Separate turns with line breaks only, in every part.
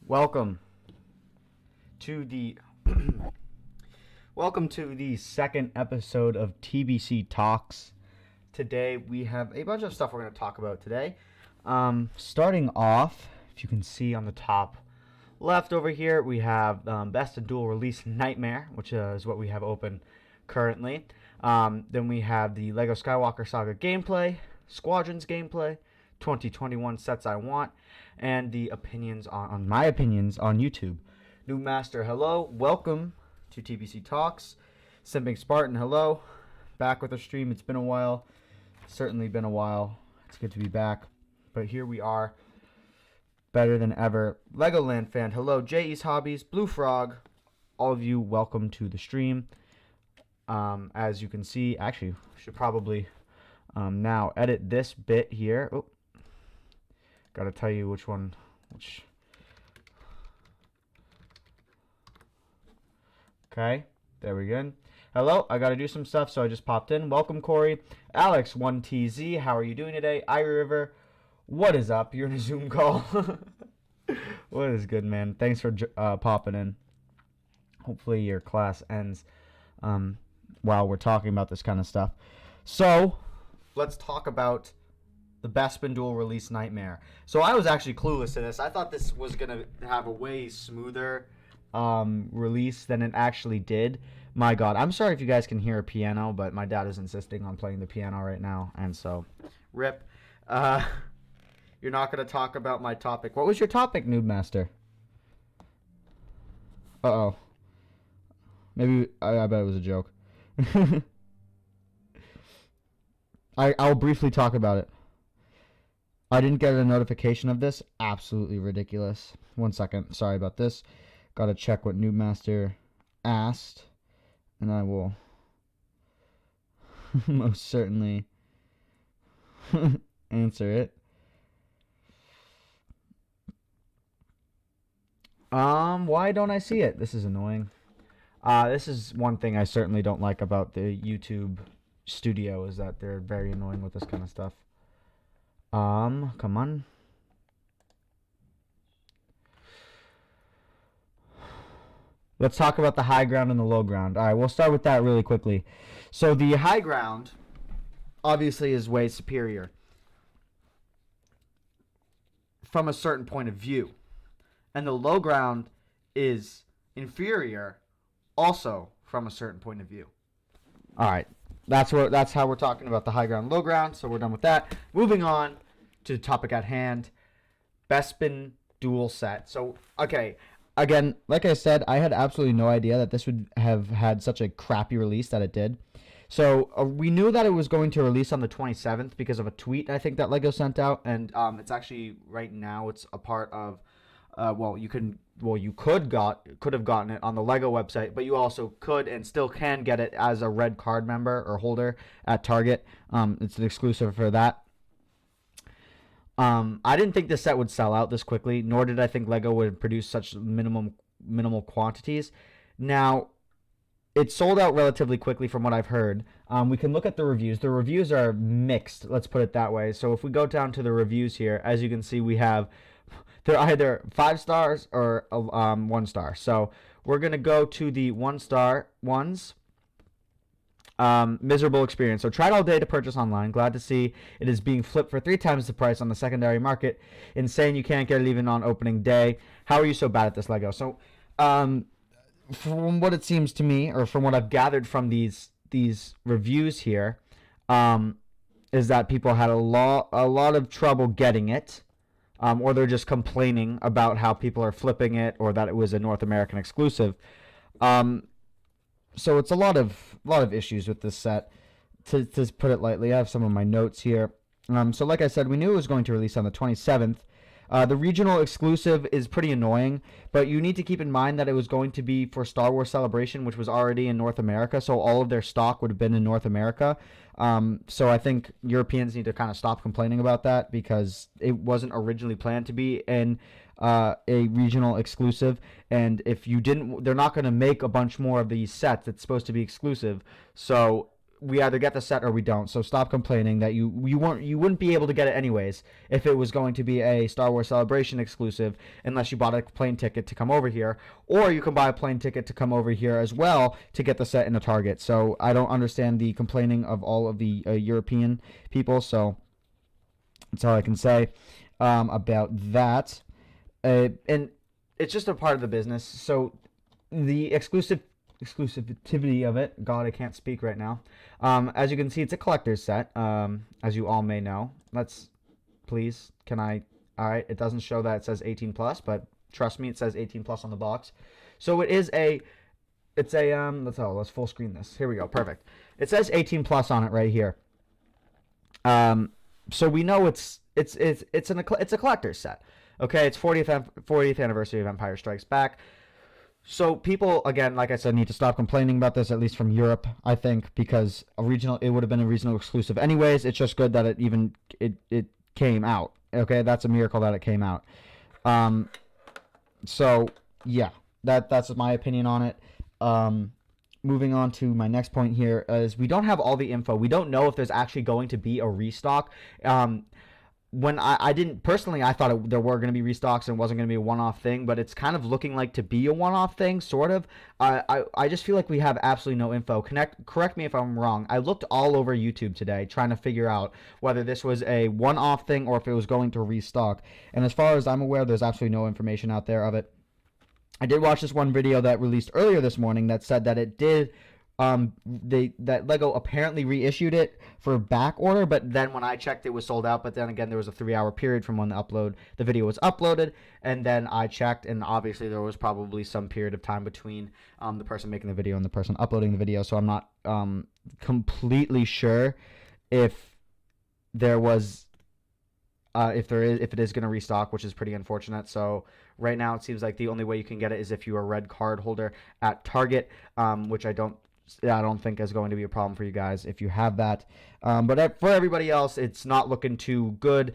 Welcome to the welcome to the second episode of TBC Talks. Today we have a bunch of stuff we're going to talk about today. Starting off, if you can see on the top left over here, we have Bespin Duel Release Nightmare, which is what we have open currently. Then we have the LEGO Skywalker Saga gameplay, Squadrons gameplay, 2021 sets I want, and the opinions on my opinions on YouTube. New Master, hello, welcome to TBC Talks. Simping Spartan, hello, back with the stream. It's been a while, certainly been a while. It's good to be back, but here we are, better than ever. Legoland fan, hello. J.E.'s Hobbies, Blue Frog, all of you, welcome to the stream. As you can see, actually, should probably now edit this bit here. Oh, gotta tell you which one. Okay, there we go. Hello, I gotta do some stuff, so I just popped in. Welcome, Corey. Alex, 1TZ, how are you doing today? Irie River, what is up? You're in a Zoom call. What is good, man? Thanks for popping in. Hopefully your class ends while we're talking about this kind of stuff. So, let's talk about the Bespin Duel Release Nightmare. So I was actually clueless to this. I thought this was going to have a way smoother release than it actually did. My God, I'm sorry if you guys can hear a piano, but my dad is insisting on playing the piano right now, and so, rip. You're not going to talk about my topic. What was your topic, Noob Master? Uh-oh. Maybe, I bet it was a joke. I'll briefly talk about it. I didn't get a notification of this. Absolutely ridiculous. 1 second. Sorry about this. Gotta check what Noob Master asked. And I will most certainly answer it. Why don't I see it? This is annoying. This is one thing I certainly don't like about the YouTube studio, is that they're very annoying with this kind of stuff. Come on. Let's talk about the high ground and the low ground. All right, we'll start with that really quickly. So the high ground obviously is way superior from a certain point of view. And the low ground is inferior also from a certain point of view. All right, that's how we're talking about the high ground, low ground. So we're done with that. Moving on to the topic at hand, Bespin Duel set. So, okay, again, like I said, I had absolutely no idea that this would have had such a crappy release that it did. So we knew that it was going to release on the 27th because of a tweet I think that LEGO sent out, and it's actually right now it's a part of. You could have gotten it on the LEGO website, but you also could and still can get it as a red card member or holder at Target. It's an exclusive for that. I didn't think this set would sell out this quickly, nor did I think LEGO would produce such minimal quantities. Now, it sold out relatively quickly from what I've heard. We can look at the reviews. The reviews are mixed, let's put it that way. So if we go down to the reviews here, as you can see, we have they're either 5 stars or 1 star. So we're going to go to the 1-star ones. Miserable experience. So tried all day to purchase online. Glad to see it is being flipped for 3 times the price on the secondary market. Insane you can't get it even on opening day. How are you so bad at this, LEGO? So from what it seems to me, or from what I've gathered from these reviews here, is that people had a lot of trouble getting it. Or they're just complaining about how people are flipping it, or that it was a North American exclusive. So it's a lot of issues with this set, to put it lightly. I have some of my notes here. So like I said, we knew it was going to release on the 27th. The regional exclusive is pretty annoying, but you need to keep in mind that it was going to be for Star Wars Celebration, which was already in North America, so all of their stock would have been in North America. So I think Europeans need to kind of stop complaining about that, because it wasn't originally planned to be in a regional exclusive, and if you didn't, they're not going to make a bunch more of these sets. It's supposed to be exclusive, so we either get the set or we don't. So stop complaining that you wouldn't be able to get it anyways if it was going to be a Star Wars Celebration exclusive, unless you bought a plane ticket to come over here, or you can buy a plane ticket to come over here as well to get the set in a Target. So I don't understand the complaining of all of the European people. So that's all I can say about that. And it's just a part of the business. So the exclusivity of it. God, I can't speak right now. As you can see, it's a collector's set, as you all may know. Please, can I? All right, it doesn't show that it says 18 plus, but trust me, it says 18 plus on the box. So let's full screen this. Here we go, perfect. It says 18 plus on it right here. So we know it's a collector's set. Okay, it's 40th anniversary of Empire Strikes Back. So people, again, like I said, need to stop complaining about this, at least from Europe, I think, because it would have been a regional exclusive anyways. It's just good that it came out. Okay, that's a miracle that it came out. So yeah, that's my opinion on it. Moving on to my next point here is we don't have all the info. We don't know if there's actually going to be a restock. When I didn't personally, I thought there were going to be restocks and it wasn't going to be a one-off thing, but it's kind of looking like to be a one-off thing, sort of. I just feel like we have absolutely no info. Correct me if I'm wrong. I looked all over YouTube today trying to figure out whether this was a one-off thing or if it was going to restock. And as far as I'm aware, there's absolutely no information out there of it. I did watch this one video that released earlier this morning that said that it did. That LEGO apparently reissued it for back order, but then when I checked, it was sold out. But then again, there was a 3-hour period from when the video was uploaded, and then I checked, and obviously there was probably some period of time between the person making the video and the person uploading the video. So I'm not completely sure if there was if it is going to restock, which is pretty unfortunate. So right now it seems like the only way you can get it is if you're a red card holder at Target, which I don't think is going to be a problem for you guys if you have that. But for everybody else, it's not looking too good.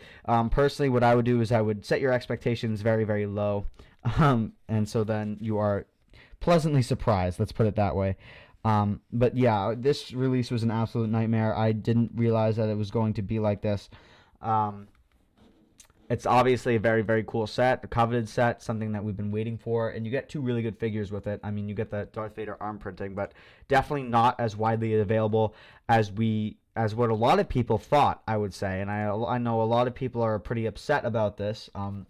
Personally, what I would do is I would set your expectations very, very low. And so then you are pleasantly surprised. Let's put it that way. But yeah, this release was an absolute nightmare. I didn't realize that it was going to be like this. It's obviously a very, very cool set, a coveted set, something that we've been waiting for, and you get 2 really good figures with it. I mean, you get the Darth Vader arm printing, but definitely not as widely available as what a lot of people thought, I would say. And I know a lot of people are pretty upset about this.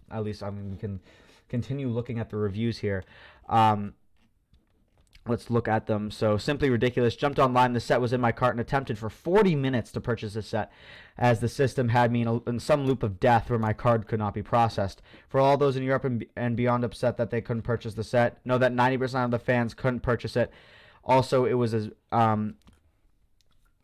At least, I mean, we can continue looking at the reviews here. Let's look at them. So, Simply Ridiculous jumped online. The set was in my cart and attempted for 40 minutes to purchase the set, as the system had me in some loop of death where my card could not be processed. For all those in Europe and beyond upset that they couldn't purchase the set, know that 90% of the fans couldn't purchase it. Also, it was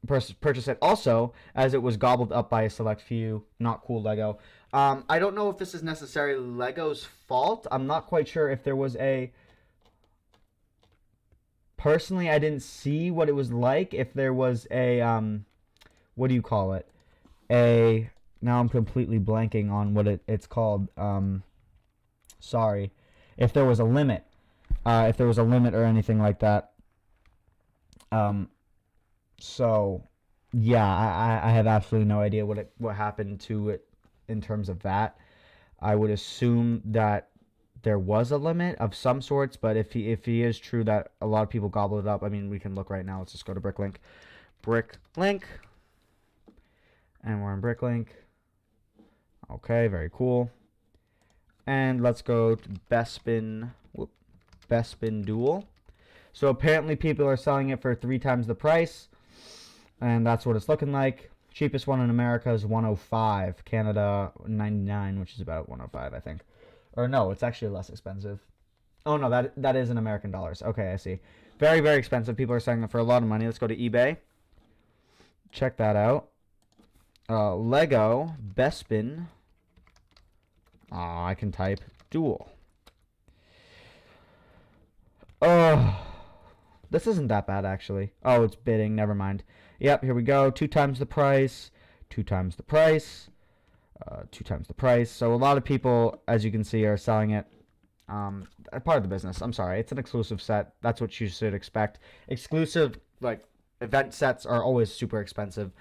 purchase it also as it was gobbled up by a select few. Not cool, LEGO. I don't know if this is necessarily LEGO's fault. I'm not quite sure if there was a... Personally, I didn't see what it was like. If there was a, what do you call it? Now I'm completely blanking on what it's called. Sorry. If there was a limit. If there was a limit or anything like that. So, yeah, I have absolutely no idea what happened to it in terms of that. I would assume that there was a limit of some sorts, but if he is true that a lot of people gobble it up, I mean, we can look right now. Let's just go to Bricklink. Bricklink. And we're in Bricklink. Okay, very cool. And let's go to Bespin Duel. So apparently people are selling it for 3 times the price, and that's what it's looking like. Cheapest one in America is $105. Canada, $99, which is about $105, I think. Or no, it's actually less expensive. Oh no, that is in American dollars. Okay, I see. Very, very expensive. People are selling it for a lot of money. Let's go to eBay. Check that out. LEGO Bespin. Oh, I can type Duel. Oh, this isn't that bad actually. Oh, it's bidding. Never mind. Yep, here we go. 2 times the price. 2 times the price. 2 times the price. So a lot of people, as you can see, are selling it. Part of the business. I'm sorry. It's an exclusive set. That's what you should expect. Exclusive, like, event sets are always super expensive.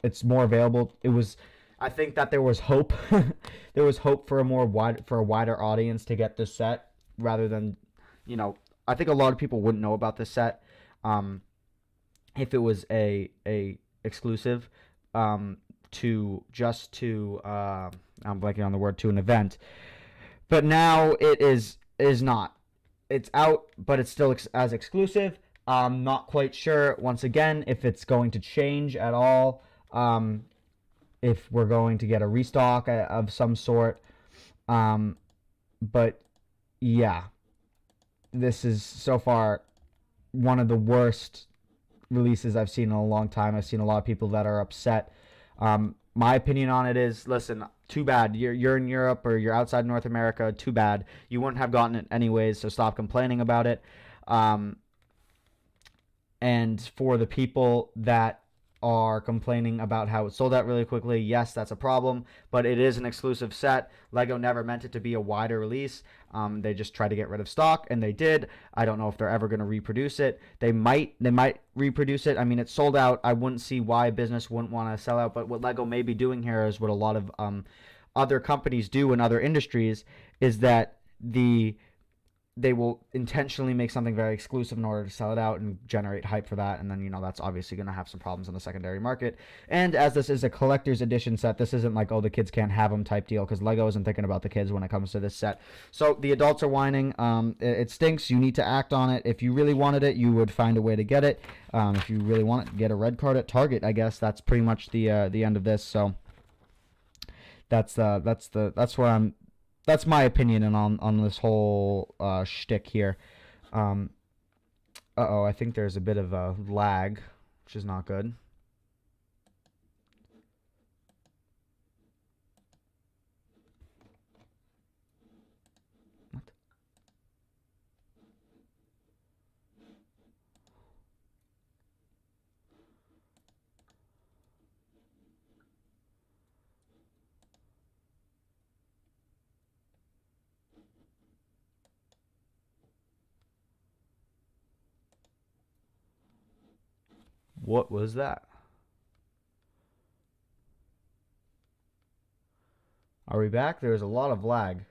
It's more available. I think that there was hope. There was hope for a wider audience to get this set rather than, I think a lot of people wouldn't know about this set if it was a exclusive to I'm blanking on the word, to an event. But now it is not. It's out, but it's still as exclusive. I'm not quite sure, once again, if it's going to change at all. If we're going to get a restock of some sort. But yeah, this is so far one of the worst releases I've seen in a long time. I've seen a lot of people that are upset. My opinion on it is, listen, too bad. You're in Europe or you're outside North America. Too bad. You wouldn't have gotten it anyways, so stop complaining about it. And for the people that are complaining about how it sold out really quickly, yes, that's a problem, but it is an exclusive set. LEGO never meant it to be a wider release. They just tried to get rid of stock, and they did. I don't know if they're ever going to reproduce it. They might reproduce it. I mean, it's sold out. I wouldn't see why a business wouldn't want to sell out, but what LEGO may be doing here is what a lot of other companies do in other industries, is that they will intentionally make something very exclusive in order to sell it out and generate hype for that. And then, that's obviously going to have some problems in the secondary market. And as this is a collector's edition set, this isn't like, oh, the kids can't have them type deal, because LEGO isn't thinking about the kids when it comes to this set. So the adults are whining. It stinks. You need to act on it. If you really wanted it, you would find a way to get it. If you really want it, get a red card at Target, I guess. That's pretty much the end of this. So that's my opinion on this whole shtick here. I think there's a bit of a lag, which is not good. What was that? Are we back? There's a lot of lag.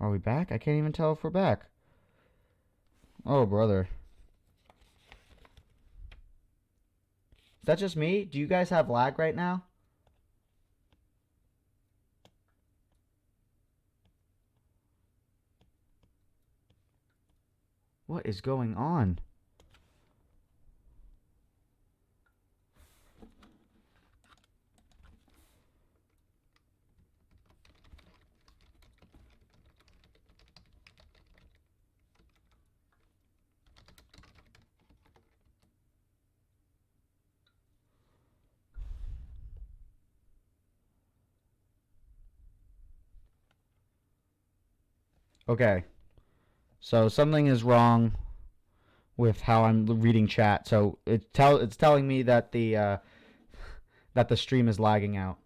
Are we back? I can't even tell if we're back. Oh, brother. Is that just me? Do you guys have lag right now? What is going on? Okay. So something is wrong with how I'm reading chat. So it's telling me that the stream is lagging out.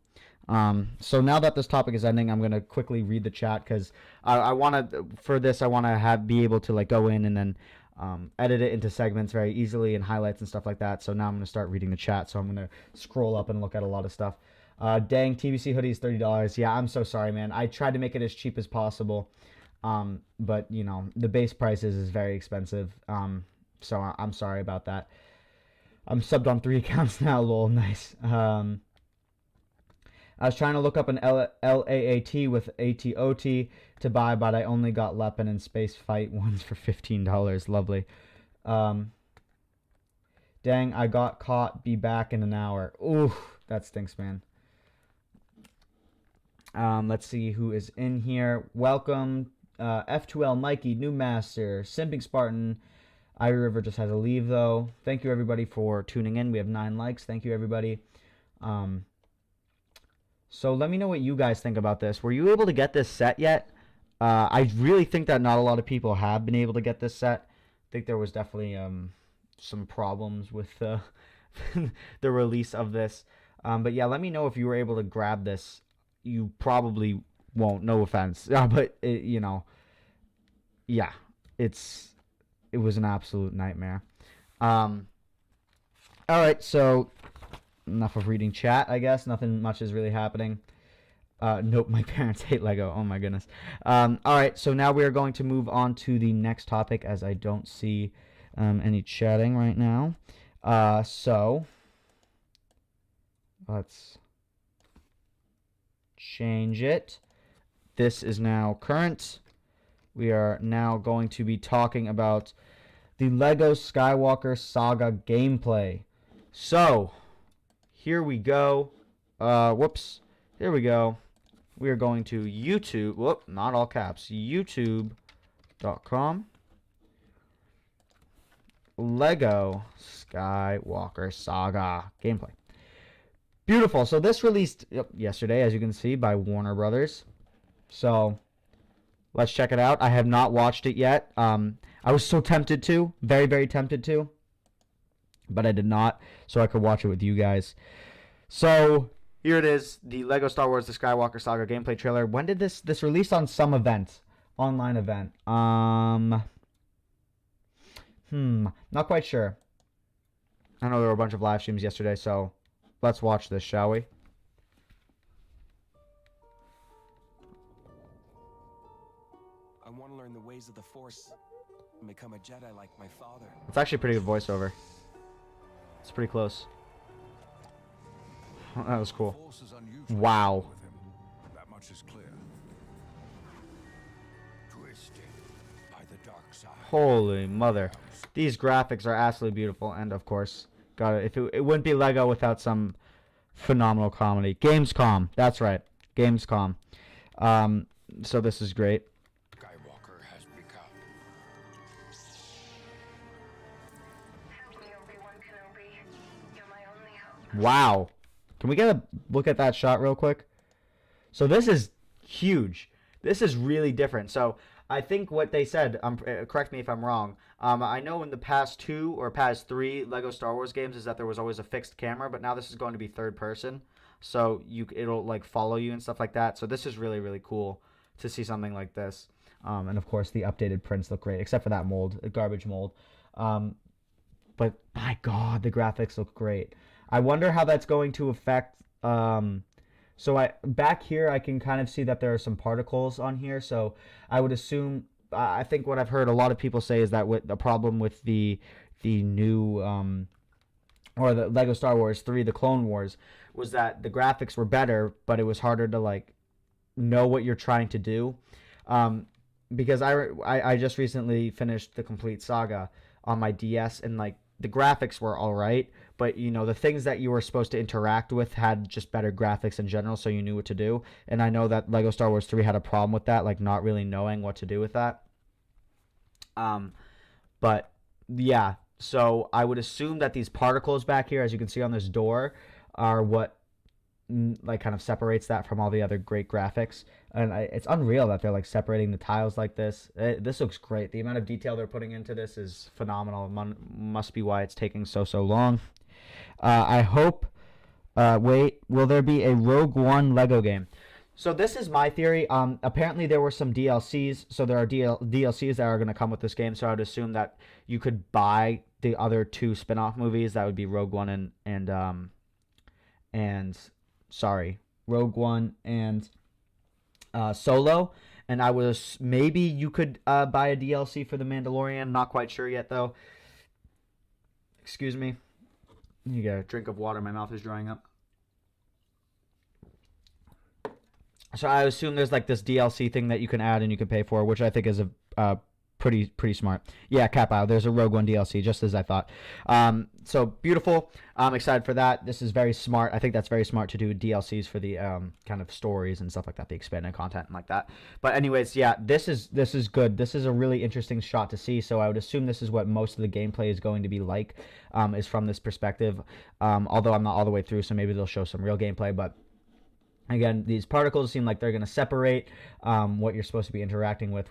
So now that this topic is ending, I'm gonna quickly read the chat, because I want to be able to like go in and then edit it into segments very easily and highlights and stuff like that. So now I'm gonna start reading the chat. So I'm gonna scroll up and look at a lot of stuff. Dang, TBC hoodie is $30. Yeah, I'm so sorry, man. I tried to make it as cheap as possible. But the base price is very expensive. So I'm sorry about that. I'm subbed on 3 accounts now. Lol, nice. I was trying to look up an LAAT with ATOT to buy, but I only got Lepin and Space Fight ones for $15. Lovely. Dang, I got caught. Be back in an hour. Ooh, that stinks, man. Let's see who is in here. Welcome. F2L, Mikey, New Master, Simping Spartan. Irie River just had to leave, though. Thank you, everybody, for tuning in. We have 9 likes. Thank you, everybody. So let me know what you guys think about this. Were you able to get this set yet? I really think that not a lot of people have been able to get this set. I think there was definitely some problems with the release of this. But yeah, let me know if you were able to grab this. You probably won't, no offense. But, yeah, it's it was an absolute nightmare. All right, so enough of reading chat, I guess. Nothing much is really happening. Nope, my parents hate Lego. Oh my goodness. All right, so now we are going to move on to the next topic, as I don't see any chatting right now. So let's change it. This is now current. We are now going to be talking about the LEGO Skywalker Saga gameplay. So, here we go. Whoops. Here we go. We are going to YouTube. Whoop, not all caps. YouTube.com. LEGO Skywalker Saga gameplay. Beautiful. So this released yesterday, as you can see, by Warner Brothers. So let's check it out. I have not watched it yet. I was so tempted to, very, very tempted to, but I did not, so I could watch it with you guys. So here it is, the LEGO Star Wars: The Skywalker Saga gameplay trailer. When did this released on some event, online event? Not quite sure. I know there were a bunch of live streams yesterday, so let's watch this, shall we?
I want to learn the ways of the Force and become a Jedi like my father.
It's actually a pretty good voiceover. It's pretty close. Oh, that was cool. Wow.
That much is clear. Twisted by the dark side.
Holy mother. These graphics are absolutely beautiful, and of course, it wouldn't be LEGO without some phenomenal comedy. Gamescom, that's right. Gamescom. So this is great.
Skywalker has become.
Wow. Can we get a look at that shot real quick? So this is huge. This is really different. So I think what they said, correct me if I'm wrong, I know in the past 2 or past 3 LEGO Star Wars games is that there was always a fixed camera, but now this is going to be third person. So it'll like follow you and stuff like that. So this is really, really cool to see something like this. And of course the updated prints look great, except for that mold, a garbage mold. But my God, the graphics look great. I wonder how that's going to affect. So back here I can kind of see that there are some particles on here. So I would assume. I think what I've heard a lot of people say is that the problem with the new or the LEGO Star Wars 3, the Clone Wars, was that the graphics were better, but it was harder to like know what you're trying to do. Because I just recently finished the complete saga on my DS, and like the graphics were all right, but you know the things that you were supposed to interact with had just better graphics in general, so you knew what to do. And I know that LEGO Star Wars 3 had a problem with that, like not really knowing what to do with that. But yeah, so I would assume that these particles back here, as you can see on this door, are what like kind of separates that from all the other great graphics. And it's unreal that they're like separating the tiles like this. This looks great. The amount of detail they're putting into this is phenomenal. Must be why it's taking so long. I hope. Wait, will there be a Rogue One Lego game? So this is my theory. Apparently there were some DLCs. So there are DLCs that are going to come with this game. So I would assume that you could buy the other 2 spin-off movies. That would be Rogue One Rogue One and Solo. And I was maybe you could buy a DLC for The Mandalorian. Not quite sure yet though. Excuse me. You get a drink of water. My mouth is drying up. So I assume there's like this DLC thing that you can add and you can pay for, which I think is a pretty smart. Yeah, Kappa, there's a Rogue One DLC, just as I thought. So beautiful. I'm excited for that. This is very smart. I think that's very smart to do DLCs for the kind of stories and stuff like that, the expanded content and like that. But anyways, yeah, this is good. This is a really interesting shot to see. So I would assume this is what most of the gameplay is going to be like, is from this perspective. Although I'm not all the way through, so maybe they'll show some real gameplay, but again, these particles seem like they're going to separate what you're supposed to be interacting with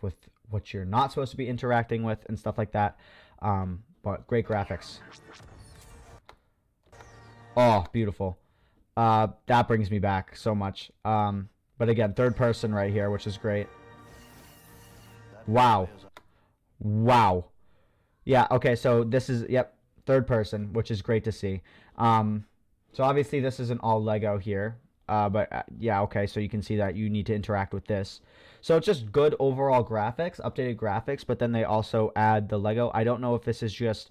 what you're not supposed to be interacting with and stuff like that. But great graphics. Oh, beautiful. That brings me back so much. But again, third person right here, which is great. Wow. Wow. Yeah, okay, so this is, yep, third person, which is great to see. So obviously this isn't all Lego here, but yeah, okay, so you can see that you need to interact with this. So it's just good overall graphics, updated graphics, but then they also add the Lego. I don't know if this is just,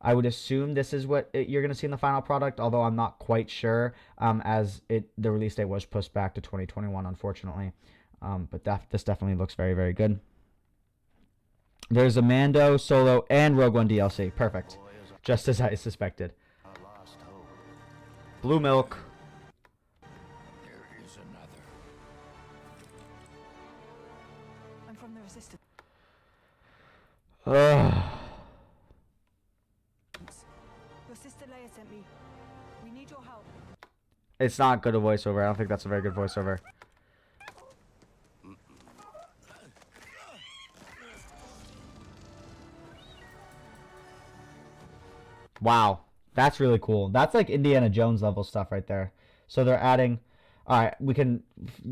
I would assume this is what you're going to see in the final product, although I'm not quite sure, as the release date was pushed back to 2021, unfortunately. But this definitely looks very, very good. There's a Mando, Solo, and Rogue One DLC. Perfect. Just as I suspected. Blue milk.
There is another.
I'm from the Resistance.
Ugh.
Your sister Leia sent me. We need your help.
It's not good a voiceover. I don't think that's a very good voiceover. Wow. That's really cool. That's like Indiana Jones level stuff right there. So they're adding... Alright, we can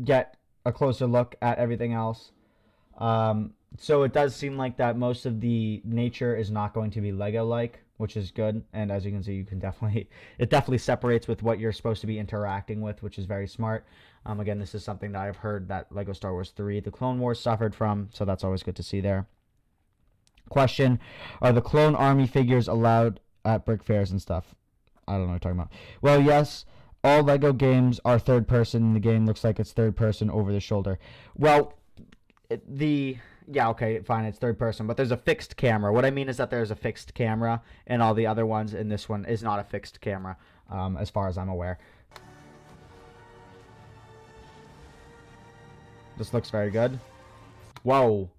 get a closer look at everything else. So it does seem like that most of the nature is not going to be Lego-like, which is good. And as you can see, you can definitely... It definitely separates with what you're supposed to be interacting with, which is very smart. Again, this is something that I've heard that LEGO Star Wars 3, The Clone Wars, suffered from. So that's always good to see there. Question: are the Clone Army figures allowed at brick fairs and stuff? I don't know what you're talking about. Well, yes, all Lego games are third person. The game looks like it's third person over the shoulder. Well, yeah, okay, fine, it's third person, but there's a fixed camera. What I mean is that there's a fixed camera in all the other ones, and this one is not a fixed camera, as far as I'm aware. This looks very good. Whoa.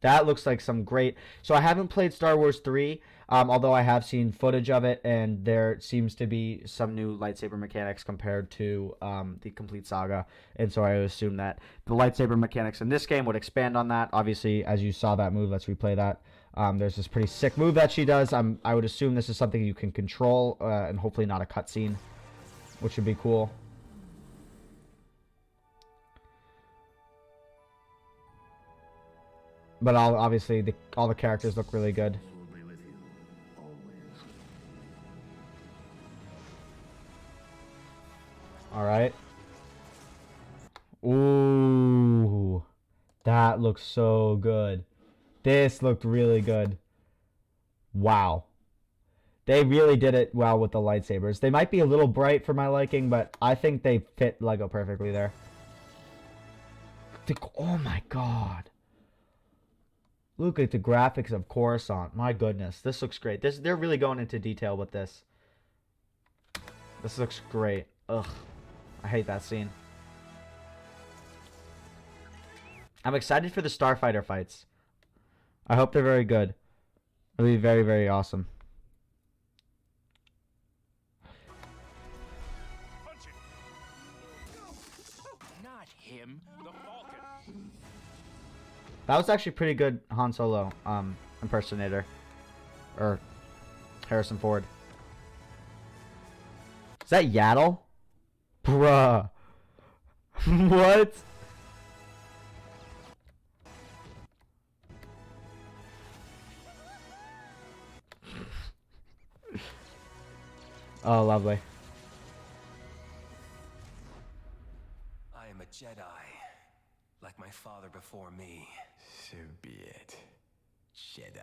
That looks like some great... So I haven't played Star Wars 3, although I have seen footage of it, and there seems to be some new lightsaber mechanics compared to the complete saga. And so I assume that the lightsaber mechanics in this game would expand on that. Obviously, as you saw that move, let's replay that. There's this pretty sick move that she does. I would assume this is something you can control, and hopefully not a cutscene, which would be cool. But obviously, all the characters look really good. Alright. Ooh. That looks so good. This looked really good. Wow. They really did it well with the lightsabers. They might be a little bright for my liking, but I think they fit LEGO perfectly there. Oh my god. Look at the graphics of Coruscant. My goodness. This looks great. They're really going into detail with this. This looks great. Ugh. I hate that scene. I'm excited for the Starfighter fights. I hope they're very good. It'll be very, very awesome.
Not him. The Falcon.
That was actually pretty good Han Solo impersonator. Or Harrison Ford. Is that Yaddle? Bruh. What? Oh, lovely.
I am a Jedi, like my father before me. So be it, Jedi.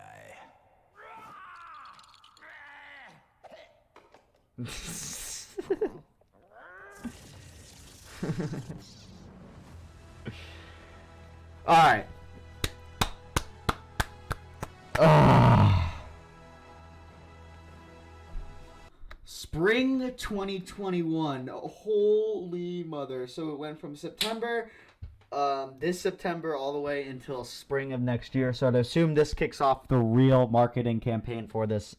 Alright. Spring 2021. Holy mother. So it went from September, this September, all the way until spring of next year. So I'd assume this kicks off the real marketing campaign for this,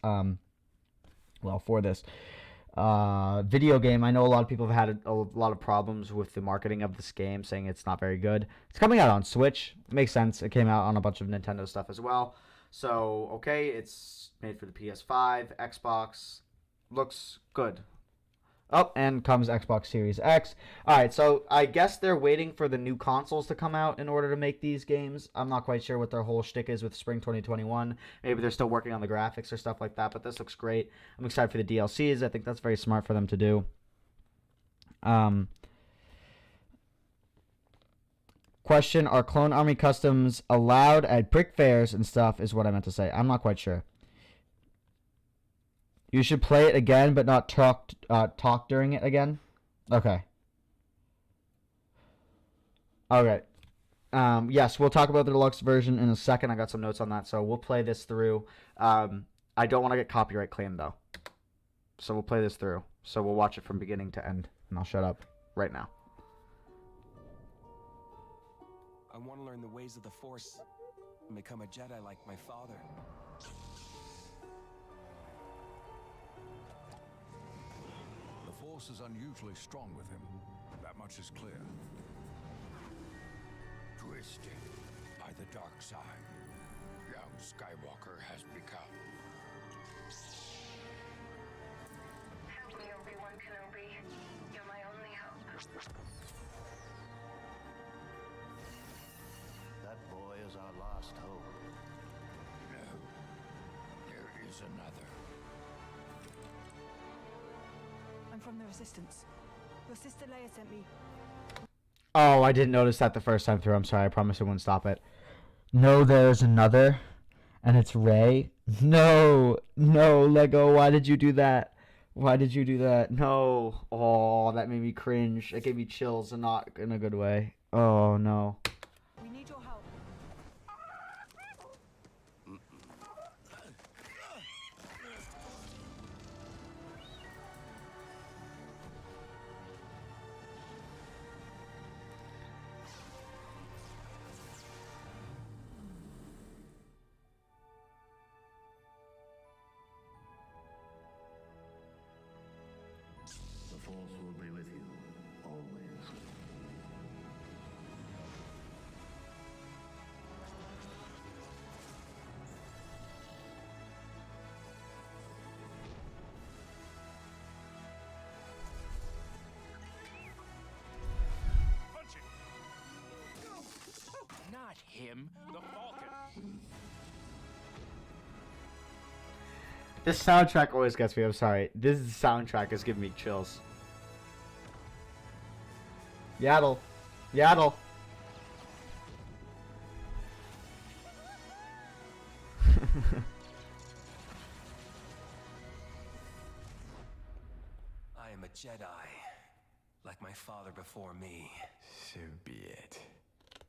video game. I know a lot of people have had a lot of problems with the marketing of this game, saying it's not very good. It's coming out on Switch. It makes sense. It came out on a bunch of Nintendo stuff as well. So, okay, it's made for the PS5, Xbox. Looks good. Oh, and comes Xbox Series X. Alright, so I guess they're waiting for the new consoles to come out in order to make these games. I'm not quite sure what their whole shtick is with Spring 2021. Maybe they're still working on the graphics or stuff like that, but this looks great. I'm excited for the DLCs. I think that's very smart for them to do. Question, are Clone Army customs allowed at brick fairs and stuff is what I meant to say. I'm not quite sure. You should play it again, but not talk during it again. Okay. Okay. Yes, we'll talk about the deluxe version in a second. I got some notes on that, so we'll play this through. I don't want to get copyright claimed, though. So we'll play this through. So we'll watch it from beginning to end, and I'll shut up right now.
I want to learn the ways of the Force and become a Jedi like my father.
The Force is unusually strong with him. That much is clear.
Twisted by the dark side, young Skywalker has become.
Help me, Obi-Wan Kenobi. You're my only hope.
That boy is our last hope. No, there is another.
I'm from the Resistance. Your sister Leia sent me.
Oh, I didn't notice that the first time through. I'm sorry. I promise I wouldn't stop it. No, there's another. And it's Rey. No. No, Lego. Why did you do that? Why did you do that? No. Oh, that made me cringe. It gave me chills and not in a good way. Oh, no.
We need your help.
The Force will be with you, always.
Punch it! Not him, the Falcon.
This soundtrack always gets me. I'm sorry. This soundtrack is giving me chills. Yaddle. Yaddle.
I am a Jedi, like my father before me.
So be it,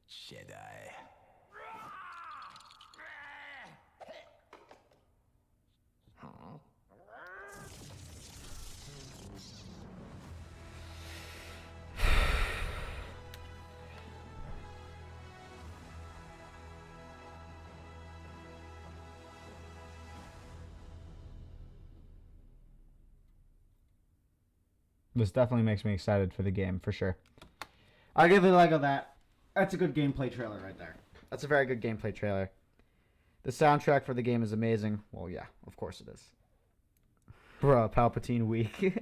Jedi.
This definitely makes me excited for the game, for sure. I'll give it Lego that. That's a good gameplay trailer right there. That's a very good gameplay trailer. The soundtrack for the game is amazing. Well, yeah, of course it is. Bruh, Palpatine weak.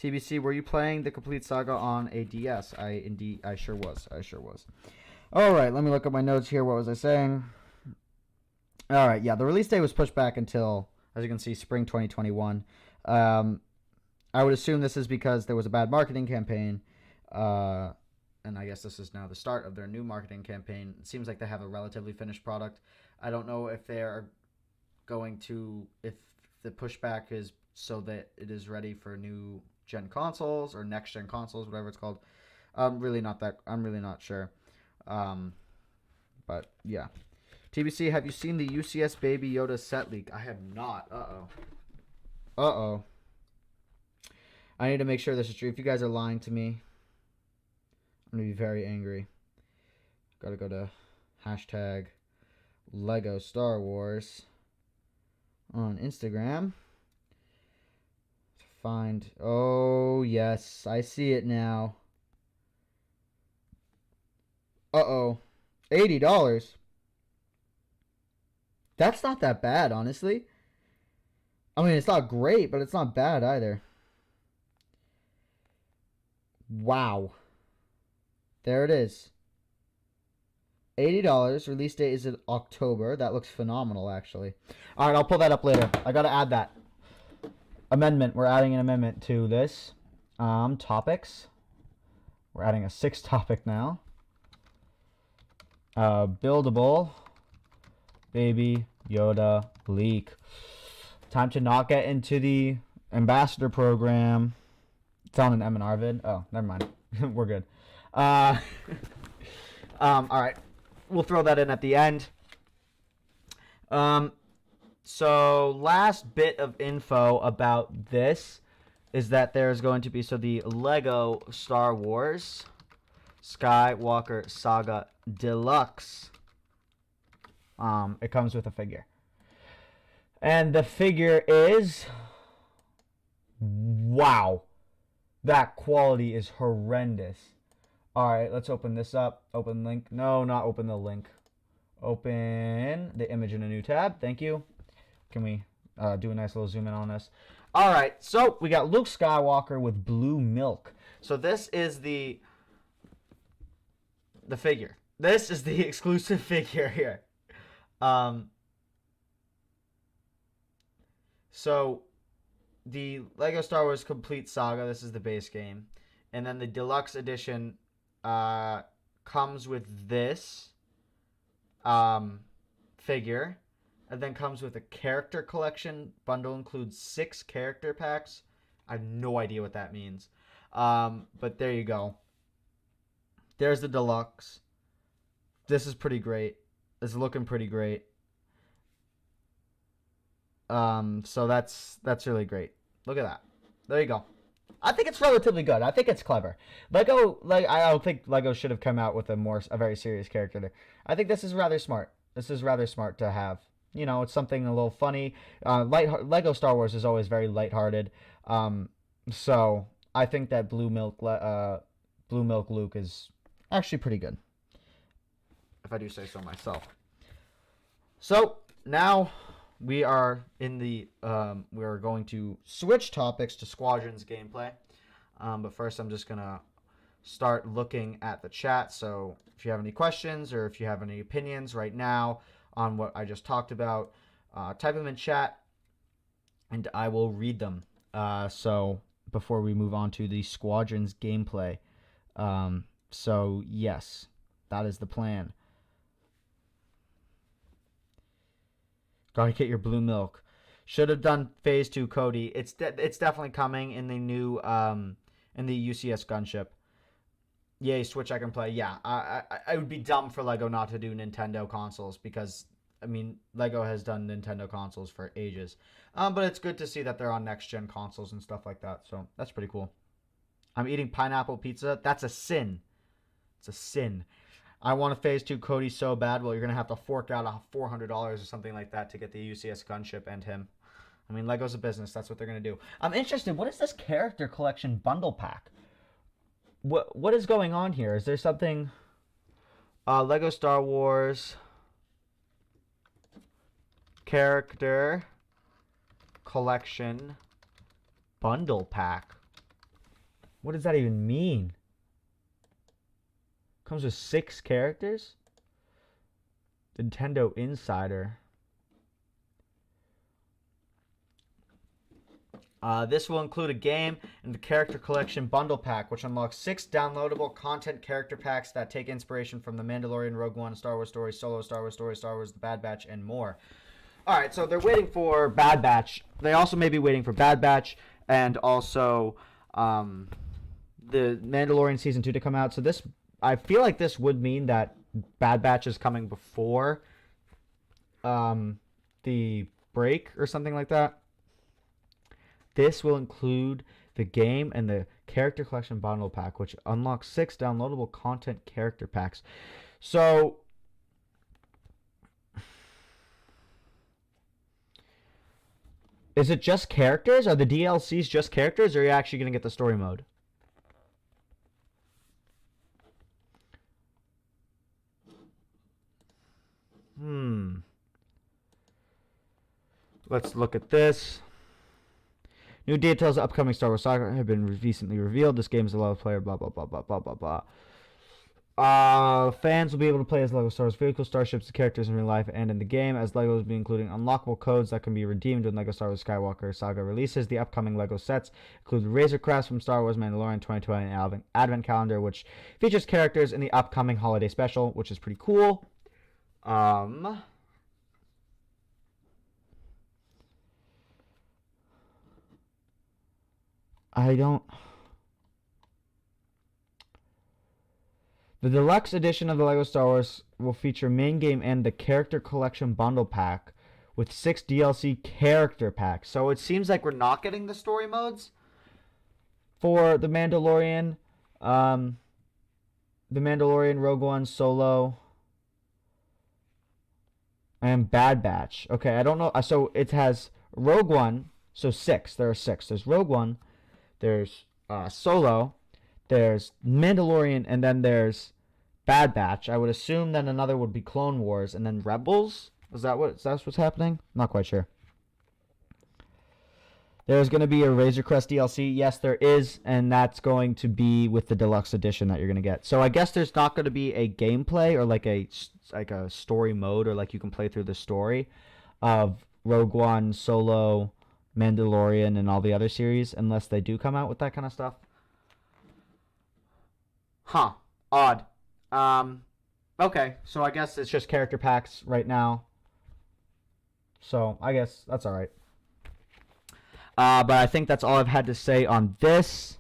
TBC, were you playing the complete saga on a DS? I sure was. I sure was. All right, let me look at my notes here. What was I saying? All right, yeah, the release date was pushed back until, as you can see, spring 2021. I would assume this is because there was a bad marketing campaign, and I guess this is now the start of their new marketing campaign. It seems like they have a relatively finished product. I don't know if they're going to, if the pushback is so that it is ready for new gen consoles or next gen consoles, whatever it's called. I'm really not sure. But yeah. TBC, have you seen the UCS Baby Yoda set leak? I have not. Uh-oh. I need to make sure this is true. If you guys are lying to me, I'm going to be very angry. Gotta go to hashtag Lego Star Wars on Instagram. To find... Oh, yes. I see it now. Uh-oh. $80. That's not that bad, honestly. I mean, it's not great, but it's not bad either. Wow. There it is. $80. Release date is in October. That looks phenomenal, actually. All right, I'll pull that up later. I got to add that. Amendment. We're adding an amendment to this. Topics. We're adding a 6th topic now. Buildable. Baby Yoda leak. Time to not get into the ambassador program. It's on an M&R vid. Oh, never mind. We're good. All right. We'll throw that in at the end. So last bit of info about this is that there's going to be, so the LEGO Star Wars Skywalker Saga Deluxe. It comes with a figure. And the figure is, wow, that quality is horrendous. All right, let's open this up. Open link. No, not open the link. Open the image in a new tab. Thank you. Can we do a nice little zoom in on this? All right, so we got Luke Skywalker with blue milk. So this is the figure. This is the exclusive figure here. So the LEGO Star Wars Complete Saga, this is the base game. And then the deluxe edition comes with this figure. And then comes with a character collection. Bundle includes 6 character packs. I have no idea what that means. But there you go. There's the deluxe. This is pretty great. It's looking pretty great. So that's really great. Look at that. There you go. I think it's relatively good. I think it's clever. I don't think LEGO should have come out with a very serious character there. I think this is rather smart. This is rather smart to have. You know, it's something a little funny. LEGO Star Wars is always very lighthearted. So I think that Blue Milk Luke is actually pretty good, if I do say so myself. So now we are in the we are going to switch topics to Squadrons gameplay. But first, I'm just gonna start looking at the chat. So if you have any questions or if you have any opinions right now on what I just talked about, type them in chat and I will read them. So before we move on to the Squadrons gameplay, so yes, that is the plan. Gotta get your blue milk. Should have done phase 2, Cody. It's definitely coming in the new in the UCS gunship. Yay, Switch I can play. Yeah, I would be dumb for LEGO not to do Nintendo consoles because, I mean, LEGO has done Nintendo consoles for ages. But it's good to see that they're on next-gen consoles and stuff like that. So that's pretty cool. I'm eating pineapple pizza. That's a sin. It's a sin. I want a phase 2 Cody so bad. Well, you're going to have to fork out $400 or something like that to get the UCS gunship and him. I mean, LEGO's a business. That's what they're going to do. I'm interested. What is this character collection bundle pack? What is going on here? Is there something... LEGO Star Wars character collection bundle pack. What does that even mean? Comes with 6 characters? Nintendo Insider. This will include a game and the character collection bundle pack, which unlocks 6 downloadable content character packs that take inspiration from The Mandalorian, Rogue One, Star Wars Story, Solo, Star Wars Story, Star Wars The Bad Batch, and more. Alright, so they're waiting for Bad Batch. They also may be waiting for Bad Batch and also the Mandalorian Season 2 to come out. So this, I feel like this would mean that Bad Batch is coming before the break or something like that. This will include the game and the character collection bundle pack, which unlocks 6 downloadable content character packs. So, is it just characters? Are the DLCs just characters, or are you actually going to get the story mode? Let's look at this. New details of upcoming Star Wars Saga have been recently revealed. This game is a level player, blah, blah, blah, blah, blah, blah, blah. Fans will be able to play as LEGO Star Wars vehicles, starships, and characters in real life and in the game, as LEGO will be including unlockable codes that can be redeemed when LEGO Star Wars Skywalker Saga releases. The upcoming LEGO sets include Razor Crest from Star Wars Mandalorian 2020 Advent Calendar, which features characters in the upcoming holiday special, which is pretty cool. I don't... The deluxe edition of the LEGO Star Wars will feature main game and the character collection bundle pack with 6 DLC character packs. So it seems like we're not getting the story modes for The Mandalorian, Rogue One, Solo, and Bad Batch. Okay, I don't know. So it has Rogue One, so 6. There are 6. There's Rogue One, there's Solo, there's Mandalorian, and then there's Bad Batch. I would assume then another would be Clone Wars, and then Rebels. Is that what's happening? Not quite sure. There's going to be a Razor Crest DLC. Yes, there is, and that's going to be with the deluxe edition that you're going to get. So I guess there's not going to be a gameplay or like a story mode, or like you can play through the story of Rogue One, Solo, Mandalorian, and all the other series, unless they do come out with that kind of stuff. Huh. Odd. Okay, so I guess it's just character packs right now. So I guess that's alright. But I think that's all I've had to say on this.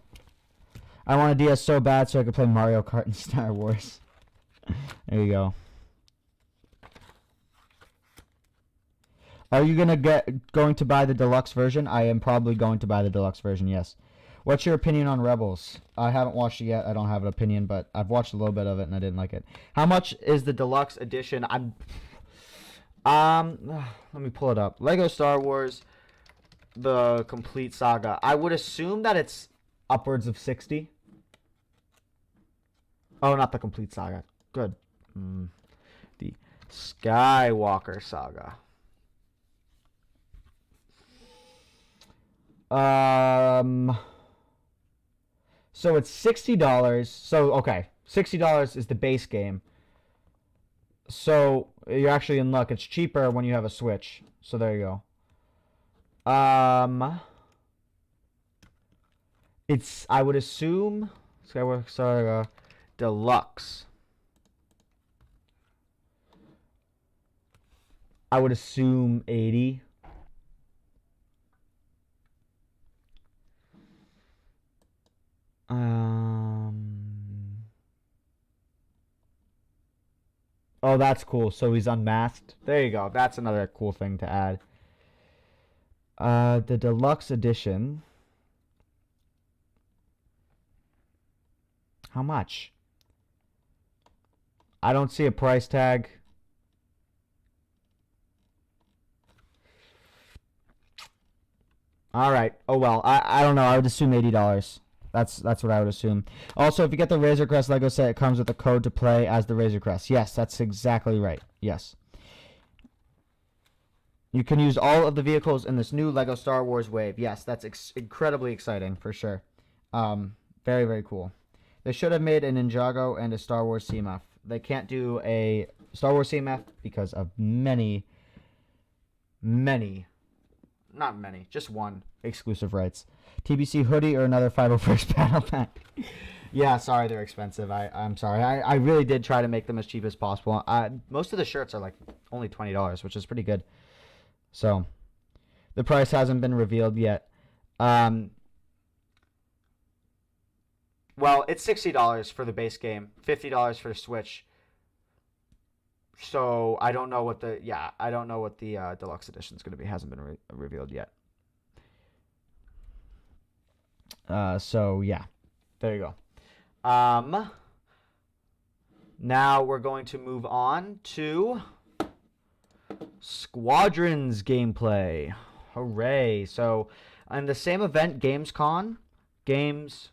I want a DS so bad so I could play Mario Kart and Star Wars. There you go. Are you going to buy the deluxe version? I am probably going to buy the deluxe version, yes. What's your opinion on Rebels? I haven't watched it yet. I don't have an opinion, but I've watched a little bit of it and I didn't like it. How much is the deluxe edition? Let me pull it up. LEGO Star Wars, the complete saga. I would assume that it's upwards of 60. Oh, not the complete saga. Good. The Skywalker Saga. So it's $60. So, okay. $60 is the base game. So, you're actually in luck. It's cheaper when you have a Switch. So, there you go. It's, I would assume, Skywalker Saga Deluxe. I would assume 80. Oh, that's cool. So he's unmasked. There you go. That's another cool thing to add. The deluxe edition. How much? I don't see a price tag. All right. Oh well. I don't know. I would assume $80. That's what I would assume. Also, if you get the Razor Crest Lego set, it comes with a code to play as the Razor Crest. Yes, that's exactly right. Yes. You can use all of the vehicles in this new LEGO Star Wars wave. Yes, that's incredibly exciting for sure. Very, very cool. They should have made an Ninjago and a Star Wars CMF. They can't do a Star Wars CMF because of not many, just one exclusive rights. TBC hoodie or another 501st battle pack. Yeah, sorry, they're expensive. I'm sorry. I really did try to make them as cheap as possible. Most of the shirts are like only $20, which is pretty good. So, the price hasn't been revealed yet. Well, it's $60 for the base game, $50 for the Switch. So I don't know what the deluxe edition is going to be. Hasn't been revealed yet. So yeah, there you go. Now we're going to move on to Squadrons gameplay. Hooray! So in the same event, Gamescom, that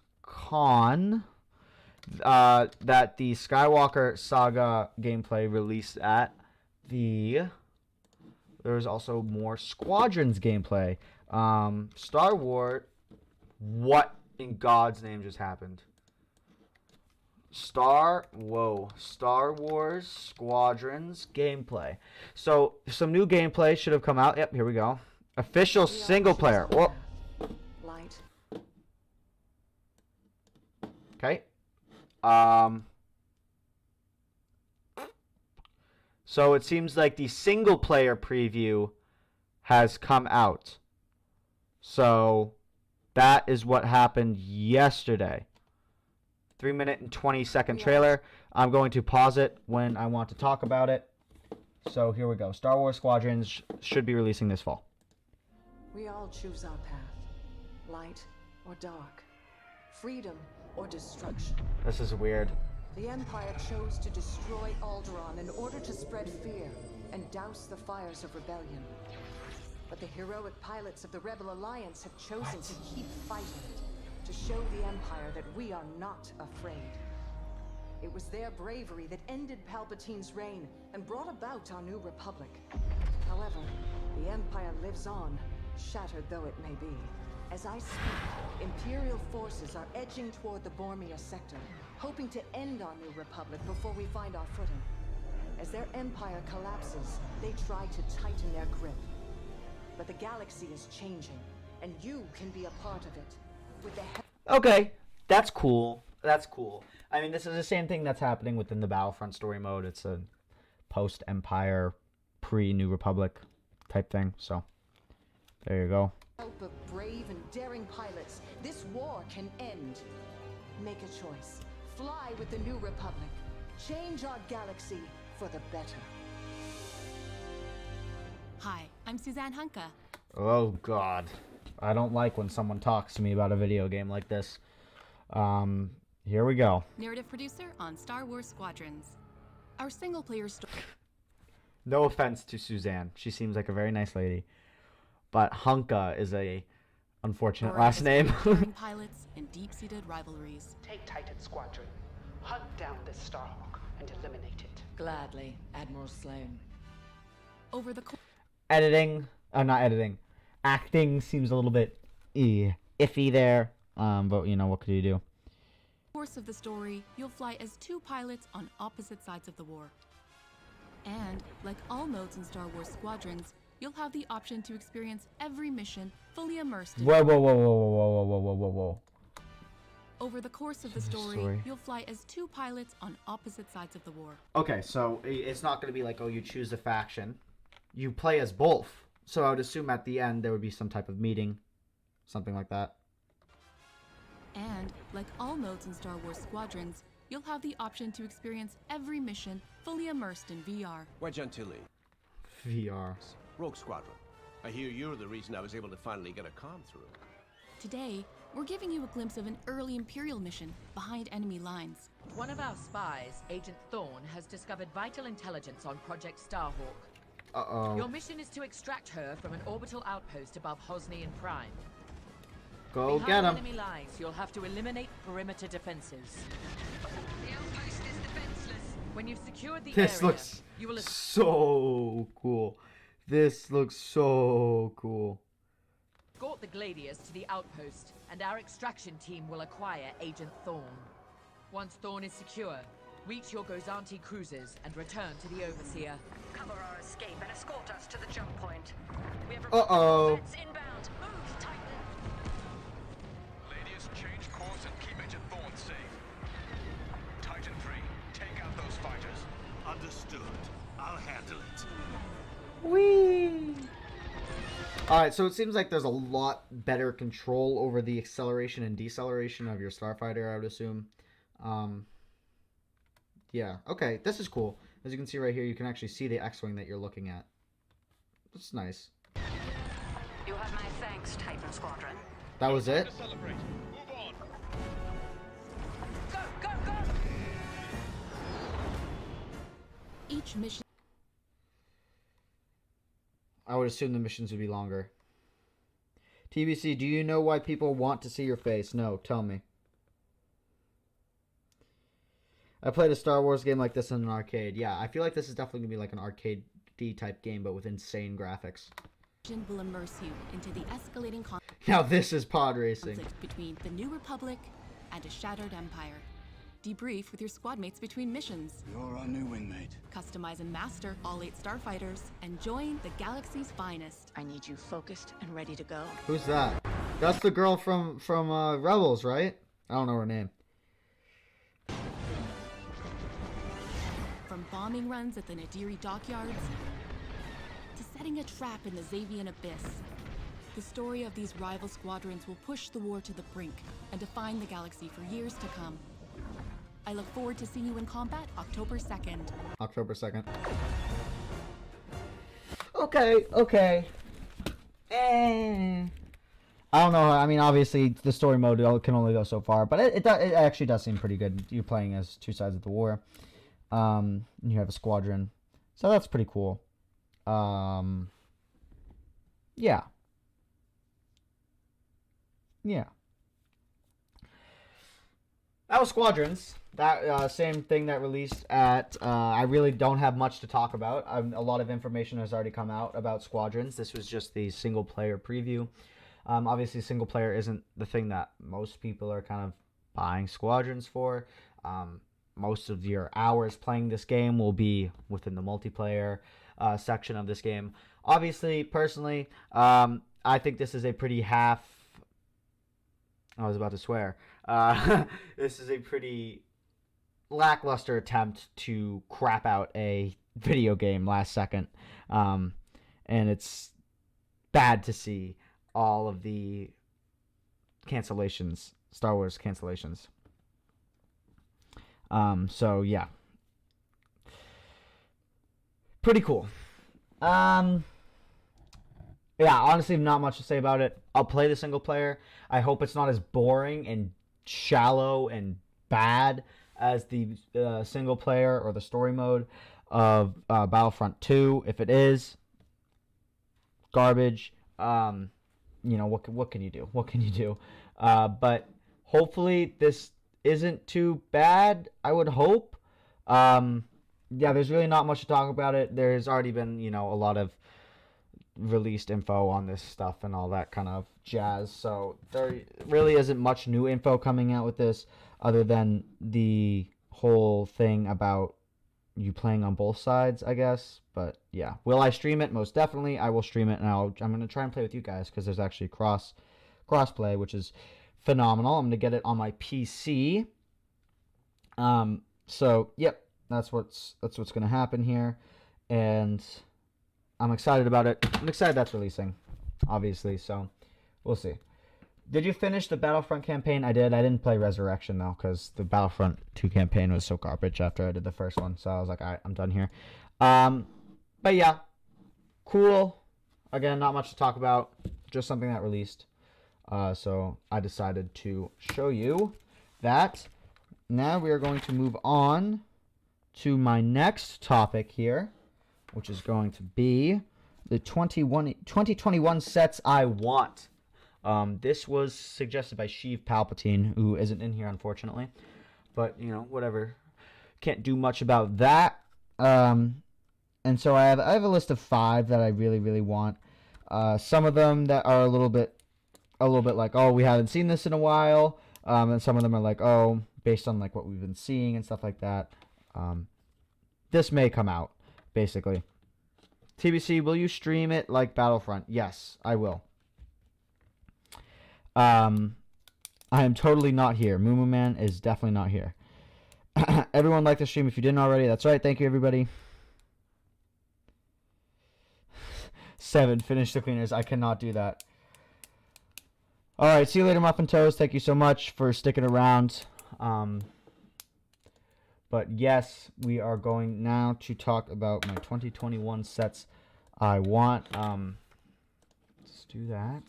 the Skywalker Saga gameplay released at the, There's also more Squadrons gameplay. Star Wars. What in God's name just happened? Star Wars Squadrons gameplay. So some new gameplay should have come out. Yep, here we go. Official single player. Whoa.
Light.
Okay. So it seems like the single player preview has come out. So that is what happened yesterday. 3-minute and 20-second trailer. I'm going to pause it when I want to talk about it. So here we go. Star Wars Squadrons should be releasing this fall.
We all choose our path. Light or dark. Freedom or destruction.
This is weird.
The Empire chose to destroy Alderaan in order to spread fear and douse the fires of rebellion. But the heroic pilots of the Rebel Alliance have chosen to keep fighting, to show the Empire that we are not afraid. It was their bravery that ended Palpatine's reign and brought about our new republic. However, the Empire lives on, shattered though it may be. As I speak, Imperial forces are edging toward the Bormia sector, hoping to end our new republic before we find our footing. As their empire collapses, they try to tighten their grip. But the galaxy is changing, and you can be a part of it. With the
Okay, that's cool. That's cool. I mean, this is the same thing that's happening within the Battlefront story mode. It's a post-Empire, pre-New Republic type thing. So, there you go.
help of brave and daring pilots, this war can end. Make a choice. Fly with the new republic. Change our galaxy for the better.
Hi, I'm Suzanne Hunka.
Oh, God. I don't like when someone talks to me about a video game like this. Here we go.
Narrative producer on Star Wars Squadrons. Our single-player story.
No offense to Suzanne. She seems like a very nice lady. But Hunka is a unfortunate last name.
Pilots and deep-seated rivalries.
Take Titan Squadron. Hunt down this Starhawk and eliminate it.
Gladly, Admiral Sloane.
Over the
Editing. Not editing. Acting seems a little bit iffy there. But, you know, what could you do?
course of the story, you'll fly as two pilots on opposite sides of the war. And, like all modes in Star Wars Squadrons, you'll have the option to experience every mission fully immersed in...
Whoa.
Over the course of the story, you'll fly as two pilots on opposite sides of the war.
Okay, so it's not going to be like, oh, you choose a faction. You play as both. So I would assume at the end there would be some type of meeting. Something like that.
And, like all modes in Star Wars Squadrons, you'll have the option to experience every mission fully immersed in VR.
Why Gentili?
VR.
Rogue Squadron. I hear you're the reason I was able to finally get a comm through.
Today, we're giving you a glimpse of an early Imperial mission behind enemy lines.
One of our spies, Agent Thorne, has discovered vital intelligence on Project Starhawk.
Uh-oh.
Your mission is to extract her from an orbital outpost above Hosnian Prime.
Go
Behind
get him.
enemy lines, you'll have to eliminate perimeter defenses.
The outpost is defenseless.
When you've secured the
This
area,
looks
you will
so cool. This looks so cool.
escort the Gladius to the outpost, and our extraction team will acquire Agent Thorne. Once Thorne is secure, reach your Gozanti cruisers and return to the Overseer.
Cover our escape and escort us to the jump point. We have
Uh-oh.
Vets inbound. Move, Titan.
Ladies, change course and keep Agent Thorne safe. Titan 3, take out those fighters.
Understood. I'll handle it.
Whee! Alright, so it seems like there's a lot better control over the acceleration and deceleration of your starfighter, I would assume. Yeah, okay, this is cool. As you can see right here, you can actually see the X-Wing that you're looking at. That's nice.
You have my thanks, Titan Squadron.
That was it?
Celebrate. Move on.
Go, go, go!
Each mission...
I would assume the missions would be longer. TBC, do you know why people want to see your face? No, tell me. I played a Star Wars game like this in an arcade. Yeah, I feel like this is definitely going to be like an arcade HD type game, but with insane graphics.
Will immerse you into the escalating
Now this is pod racing.
conflict between the New Republic and a shattered empire. Debrief with your squad mates between missions.
You're our new wingmate.
Customize and master all 8 starfighters and join the galaxy's finest.
I need you focused and ready to go.
Who's that? That's the girl from Rebels, right? I don't know her name.
From bombing runs at the Nadiri dockyards to setting a trap in the Xavian abyss, the story of these rival squadrons will push the war to the brink and define the galaxy for years to come. I look forward to seeing you in combat October 2nd.
October 2nd. Okay. I don't know. I mean, obviously, the story mode can only go so far, but it actually does seem pretty good. You're playing as two sides of the war. You have a squadron, so that's pretty cool. Yeah. That was Squadrons. That same thing that released at. I really don't have much to talk about. A lot of information has already come out about Squadrons. This was just the single player preview. Obviously, single player isn't the thing that most people are kind of buying Squadrons for. Most of your hours playing this game will be within the multiplayer section of this game. Obviously, personally, I think this is a pretty half. I was about to swear. This is a pretty lackluster attempt to crap out a video game last second. And it's bad to see all of the cancellations, Star Wars cancellations. So yeah. Pretty cool. Yeah, honestly, not much to say about it. I'll play the single player. I hope it's not as boring and shallow and bad as the single player or the story mode of Battlefront 2. If it is, garbage. You know, what can you do? What can you do? But hopefully this isn't too bad, I would hope. Yeah, there's really not much to talk about it. There's already been, you know, a lot of released info on this stuff and all that kind of jazz. So there really isn't much new info coming out with this other than the whole thing about you playing on both sides, I guess. But yeah, will I stream it? Most definitely, I will stream it, and I'm going to try and play with you guys because there's actually crossplay, which is phenomenal. I'm going to get it on my PC. So yep, that's what's going to happen here, and I'm excited about it. I'm excited that's releasing, obviously, so we'll see. Did you finish the Battlefront campaign? I did. I didn't play Resurrection, though, because the Battlefront 2 campaign was so garbage after I did the first one, so I was like, all right, I'm done here. But yeah, cool. Again, not much to talk about, just something that released. So I decided to show you that. Now we are going to move on to my next topic here, which is going to be the 2021 sets I want. This was suggested by Sheev Palpatine, who isn't in here, unfortunately. But, you know, whatever. Can't do much about that. And so I have a list of 5 that I really, really want. Some of them that are a little bit like, oh, we haven't seen this in a while. And some of them are like, oh, based on like what we've been seeing and stuff like that. This may come out. Basically. TBC, will you stream it like Battlefront? Yes, I will. I am totally not here. Moo Man is definitely not here. Everyone like the stream if you didn't already. That's right. Thank you, everybody. 7, finish the cleaners. I cannot do that. Alright, see you later, Muffin Toast. Thank you so much for sticking around. But yes, we are going now to talk about my 2021 sets I want. Let's do that.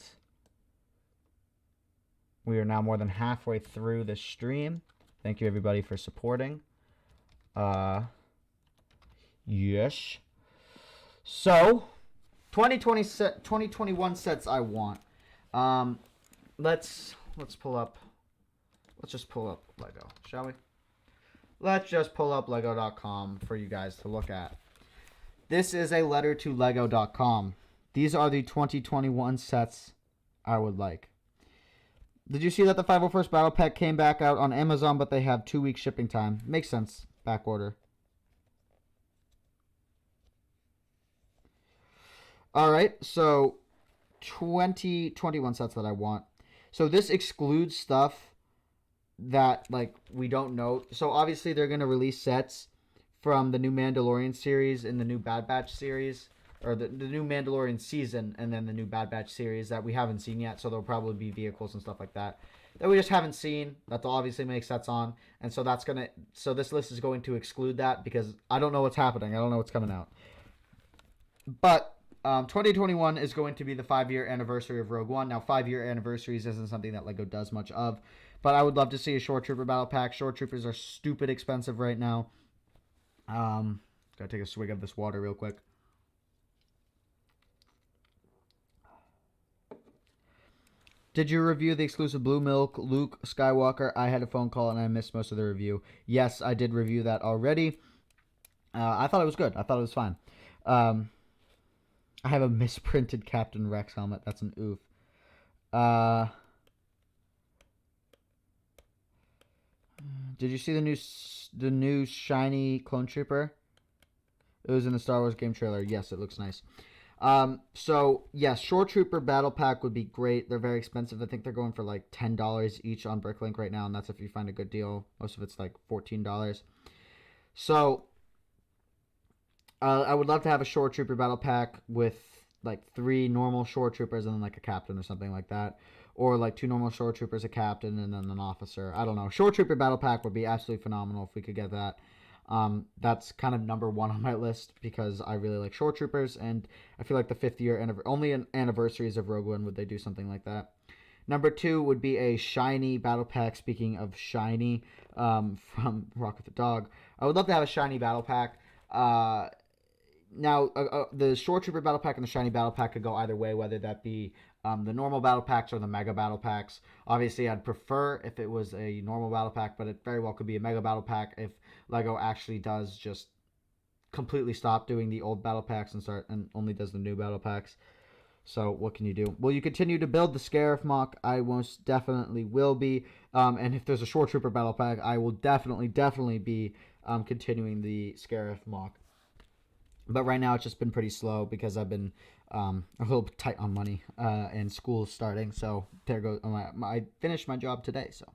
We are now more than halfway through this stream. Thank you, everybody, for supporting. Yes. So, 2021 sets I want. Let's pull up. Let's just pull up Lego, shall we? Let's just pull up Lego.com for you guys to look at. This is a letter to Lego.com. These are the 2021 sets I would like. Did you see that the 501st Battle Pack came back out on Amazon, but they have 2-week shipping time? Makes sense. Back order. Alright, so 2021 sets that I want. So this excludes stuff that, like, we don't know. So obviously they're going to release sets from the new Mandalorian series and the new Bad Batch series, or the new Mandalorian season, and then the new Bad Batch series that we haven't seen yet. So there'll probably be vehicles and stuff like that we just haven't seen that they'll obviously make sets on. And so so this list is going to exclude that because I don't know what's happening. I don't know what's coming out. But 2021 is going to be the 5-year anniversary of Rogue One. Now, 5-year anniversaries isn't something that LEGO does much of, but I would love to see a Shore Trooper Battle Pack. Shore Troopers are stupid expensive right now. Gotta take a swig of this water real quick. Did you review the exclusive Blue Milk Luke Skywalker? I had a phone call and I missed most of the review. Yes, I did review that already. I thought it was good. I thought it was fine. I have a misprinted Captain Rex helmet. That's an oof. Did you see the new shiny clone trooper? It was in the Star Wars game trailer. Yes, it looks nice. So yes, Shore Trooper Battle Pack would be great. They're very expensive. I think they're going for like $10 each on Bricklink right now, and that's if you find a good deal. Most of it's like $14. So I would love to have a Shore Trooper Battle Pack with like 3 normal Shore Troopers and then like a captain or something like that. Or like 2 normal Shore Troopers, a captain, and then an officer. I don't know. Shore Trooper Battle Pack would be absolutely phenomenal if we could get that. That's kind of number 1 on my list because I really like Shore Troopers, and I feel like the 5th year only in anniversaries of Rogue One would they do something like that. Number 2 would be a shiny battle pack. Speaking of shiny, from Rocket the Dog, I would love to have a shiny battle pack. Now, the Shore Trooper Battle Pack and the shiny battle pack could go either way, whether that be the normal battle packs or the mega battle packs. Obviously, I'd prefer if it was a normal battle pack, but it very well could be a mega battle pack if LEGO actually does just completely stop doing the old battle packs and only does the new battle packs. So what can you do? Will you continue to build the Scarif mock? I most definitely will be. And if there's a Shore Trooper battle pack, I will definitely be continuing the Scarif mock. But right now it's just been pretty slow because I've been a little tight on money and school's starting. So there goes I finished my job today. So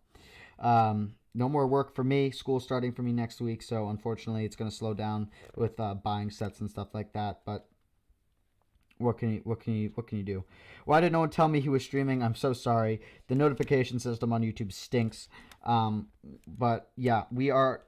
no more work for me. School's starting for me next week. So unfortunately it's going to slow down with buying sets and stuff like that. But what can you do? Why did no one tell me he was streaming? I'm so sorry. The notification system on YouTube stinks. But yeah, we are.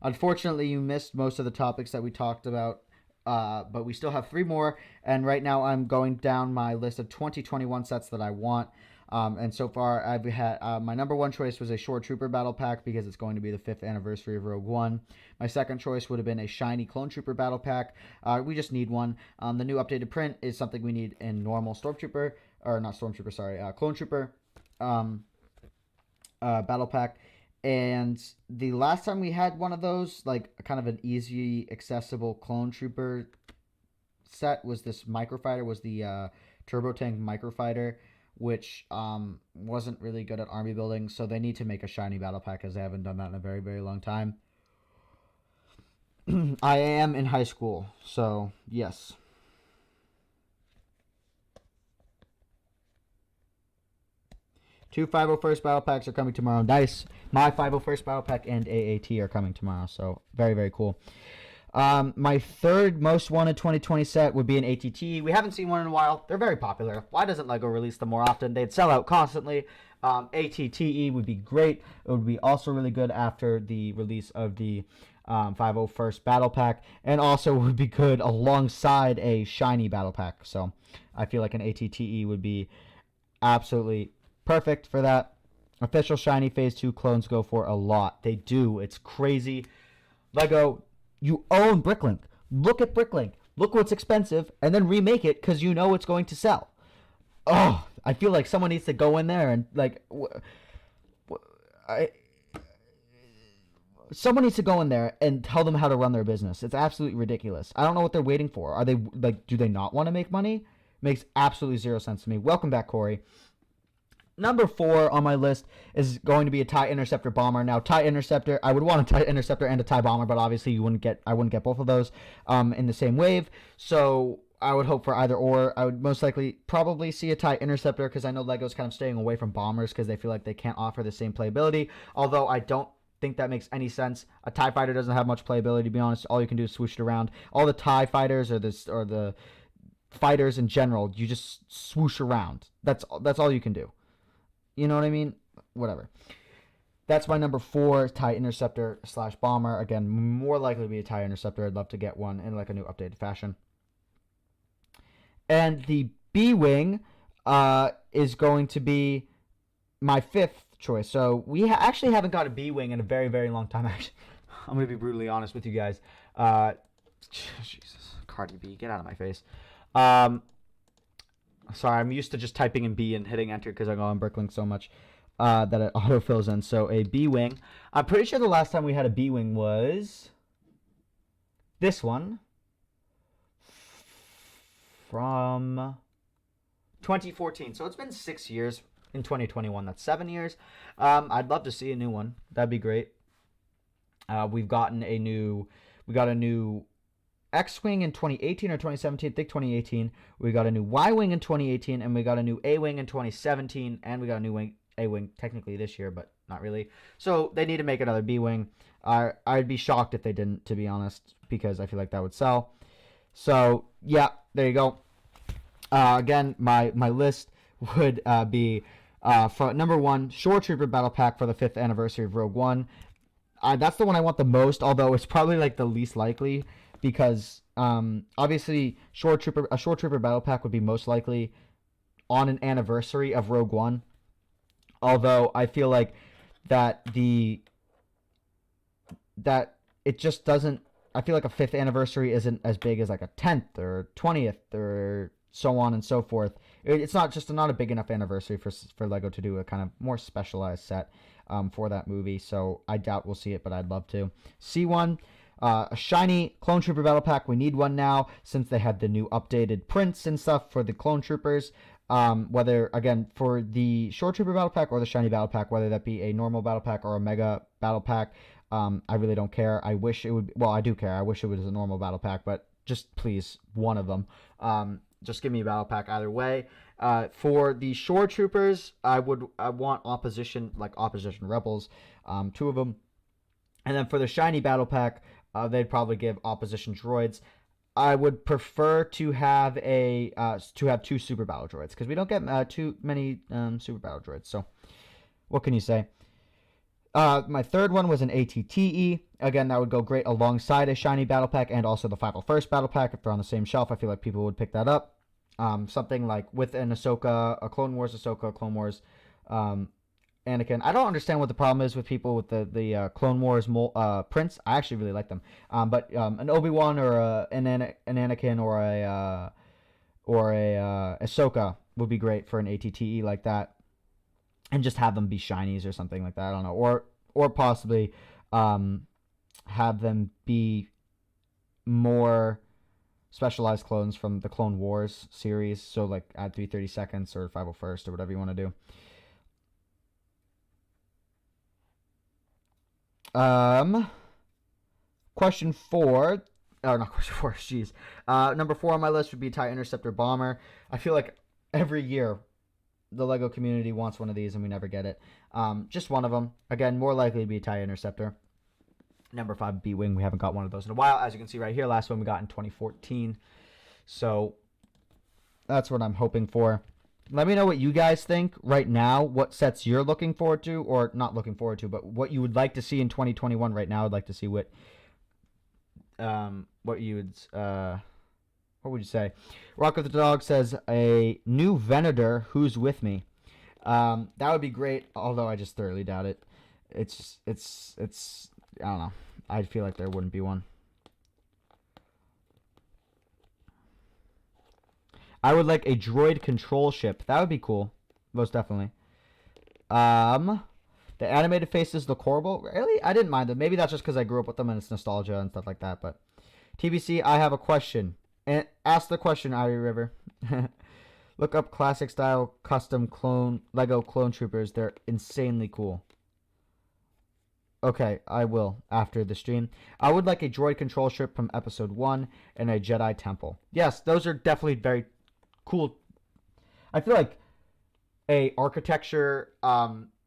Unfortunately, you missed most of the topics that we talked about, but we still have 3 more, and right now I'm going down my list of 2021 sets that I want, and so far I've had, my number 1 choice was a Shore Trooper Battle Pack because it's going to be the 5th anniversary of Rogue One. My second choice would have been a shiny Clone Trooper Battle Pack. We just need one. The new updated print is something we need in normal Stormtrooper, or not Stormtrooper, sorry, Clone Trooper Battle Pack. And the last time we had one of those, like kind of an easy, accessible Clone Trooper set, was this Microfighter, was the Turbo Tank Microfighter, which wasn't really good at army building. So they need to make a shiny battle pack because they haven't done that in a very, very long time. I am in high school, so yes. Two 501st Battle Packs are coming tomorrow. Nice. My 501st Battle Pack and AAT are coming tomorrow. So, very, very cool. My third most wanted 2020 set would be an ATT. We haven't seen one in a while. They're very popular. Why doesn't LEGO release them more often? They'd sell out constantly. ATTE would be great. It would be also really good after the release of the 501st Battle Pack. And also would be good alongside a shiny Battle Pack. So, I feel like an ATTE would be absolutely perfect for that. Official shiny phase 2 clones go for a lot. They do. It's crazy. LEGO, you own Bricklink. Look at Bricklink. Look what's expensive and then remake it because you know it's going to sell. Oh, I feel like someone needs to go in there and like someone needs to go in there and tell them how to run their business. It's absolutely ridiculous. I don't know what they're waiting for. Are they like, do they not want to make money? Makes absolutely zero sense to me. Welcome back, Corey. Number 4 on my list is going to be a TIE Interceptor bomber. Now, TIE Interceptor, I would want a TIE Interceptor and a TIE bomber, but obviously I wouldn't get both of those in the same wave. So I would hope for either or. I would most likely probably see a TIE Interceptor because I know LEGO's kind of staying away from bombers because they feel like they can't offer the same playability. Although I don't think that makes any sense. A TIE fighter doesn't have much playability, to be honest. All you can do is swoosh it around. All the TIE fighters or the fighters in general, you just swoosh around. That's all you can do. You know what I mean? Whatever. That's my number 4, TIE Interceptor / bomber. Again, more likely to be a TIE Interceptor. I'd love to get one in like a new updated fashion. And the B-Wing is going to be my 5th choice. So we actually haven't got a B-Wing in a very, very long time. Actually, I'm going to be brutally honest with you guys. Jesus. Cardi B, get out of my face. Sorry, I'm used to just typing in B and hitting enter because I go on Bricklink so much that it autofills in. So a B-Wing. I'm pretty sure the last time we had a B-Wing was this one from 2014. So it's been 6 years. In 2021, that's 7 years. I'd love to see a new one. That'd be great. We got a new X-Wing in 2018 or 2017. I think 2018. We got a new Y-Wing in 2018, and we got a new A-Wing in 2017, and we got a new A-Wing technically this year, but not really. So they need to make another B-Wing. I'd be shocked if they didn't, to be honest, because I feel like that would sell. So yeah, there you go. Again, my list would be for number 1, Shore Trooper Battle Pack for the 5th anniversary of Rogue One. That's the one I want the most, although it's probably like the least likely because obviously a Shore Trooper Battle Pack would be most likely on an anniversary of Rogue One. Although I feel like that it just doesn't. I feel like a 5th anniversary isn't as big as like a 10th or 20th or so on and so forth. It's not a big enough anniversary for LEGO to do a kind of more specialized set for that movie. So I doubt we'll see it, but I'd love to see one. A shiny Clone Trooper Battle Pack. We need one now since they had the new updated prints and stuff for the Clone Troopers. Whether, again, for the Shore Trooper Battle Pack or the shiny Battle Pack, whether that be a normal Battle Pack or a Mega Battle Pack, I really don't care. I wish it would. Well, I do care. I wish it was a normal Battle Pack, but just please, one of them. Just give me a Battle Pack either way. For the Shore Troopers, I want Opposition Rebels, 2 of them. And then for the shiny Battle Pack, they'd probably give Opposition Droids. I would prefer to have 2 Super Battle Droids because we don't get too many Super Battle Droids. So, what can you say? My 3rd one was an ATTE. Again, that would go great alongside a shiny Battle Pack and also the 501st Battle Pack. If they're on the same shelf, I feel like people would pick that up. Something like with an Ahsoka, a Clone Wars Ahsoka, Clone Wars Anakin. I don't understand what the problem is with people with the Clone Wars prints. I actually really like them. But an Obi-Wan or an Anakin or a Ahsoka would be great for an ATTE like that. And just have them be shinies or something like that. I don't know. Or possibly have them be more specialized clones from the Clone Wars series. So like add 332nds or 501st or whatever you want to do. Question 4. Oh, not question 4. Jeez. Number 4 on my list would be TIE Interceptor Bomber. I feel like every year the LEGO community wants one of these and we never get it. Just one of them. Again, more likely to be a TIE Interceptor. Number 5, B-Wing. We haven't got one of those in a while. As you can see right here, last one we got in 2014. So that's what I'm hoping for. Let me know what you guys think right now, what sets you're looking forward to, or not looking forward to, but what you would like to see in 2021 right now. I'd like to see what you would say? Rock of the Dog says a new Venator. Who's with me? That would be great. Although I just thoroughly doubt it. It's I don't know. I feel like there wouldn't be one. I would like a droid control ship. That would be cool. Most definitely. The The animated faces look horrible. Really? I didn't mind them. Maybe that's just because I grew up with them and it's nostalgia and stuff like that. But TBC, I have a question. And ask the question, Irie River. Look up classic style custom clone Lego clone troopers. They're insanely cool. Okay, I will after the stream. I would like a droid control ship from episode 1 and a Jedi temple. Yes, those are definitely very cool. I feel like a architecture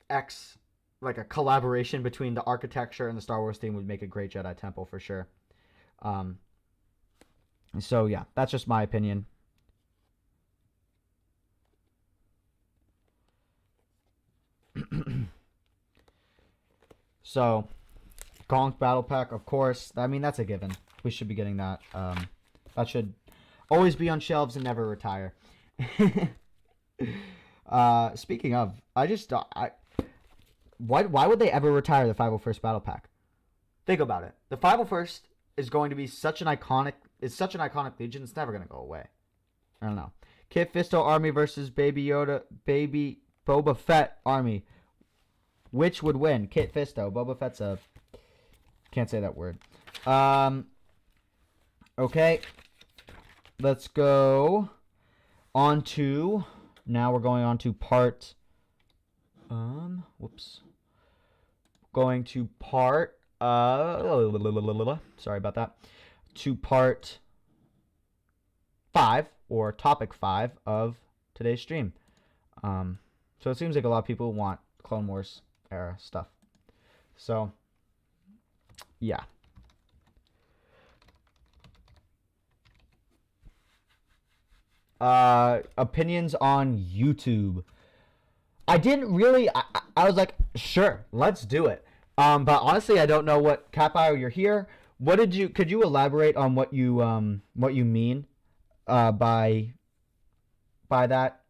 X, like a collaboration between the architecture and the Star Wars theme would make a great Jedi temple for sure. So yeah, that's just my opinion. So, Gonk Battle Pack, of course. I mean, that's a given. We should be getting that. That should always be on shelves and never retire. Speaking of, why would they ever retire the 501st Battle Pack? Think about it. The 501st is going to be such an iconic legion. It's never going to go away. I don't know. Kit Fisto army versus Baby Boba Fett army. Which would win? Kit Fisto. Boba Fett's a... Can't say that word. Okay. Let's go on to... Now we're going on to part... Whoops. Going to part... Sorry about that. To part 5, or topic 5 of today's stream. So it seems like a lot of people want Clone Wars era stuff. So, yeah. Opinions on YouTube. I didn't really... I was like, sure, let's do it. But honestly, I don't know what... Capio, you're here. What did you... Could you elaborate on what you mean by that?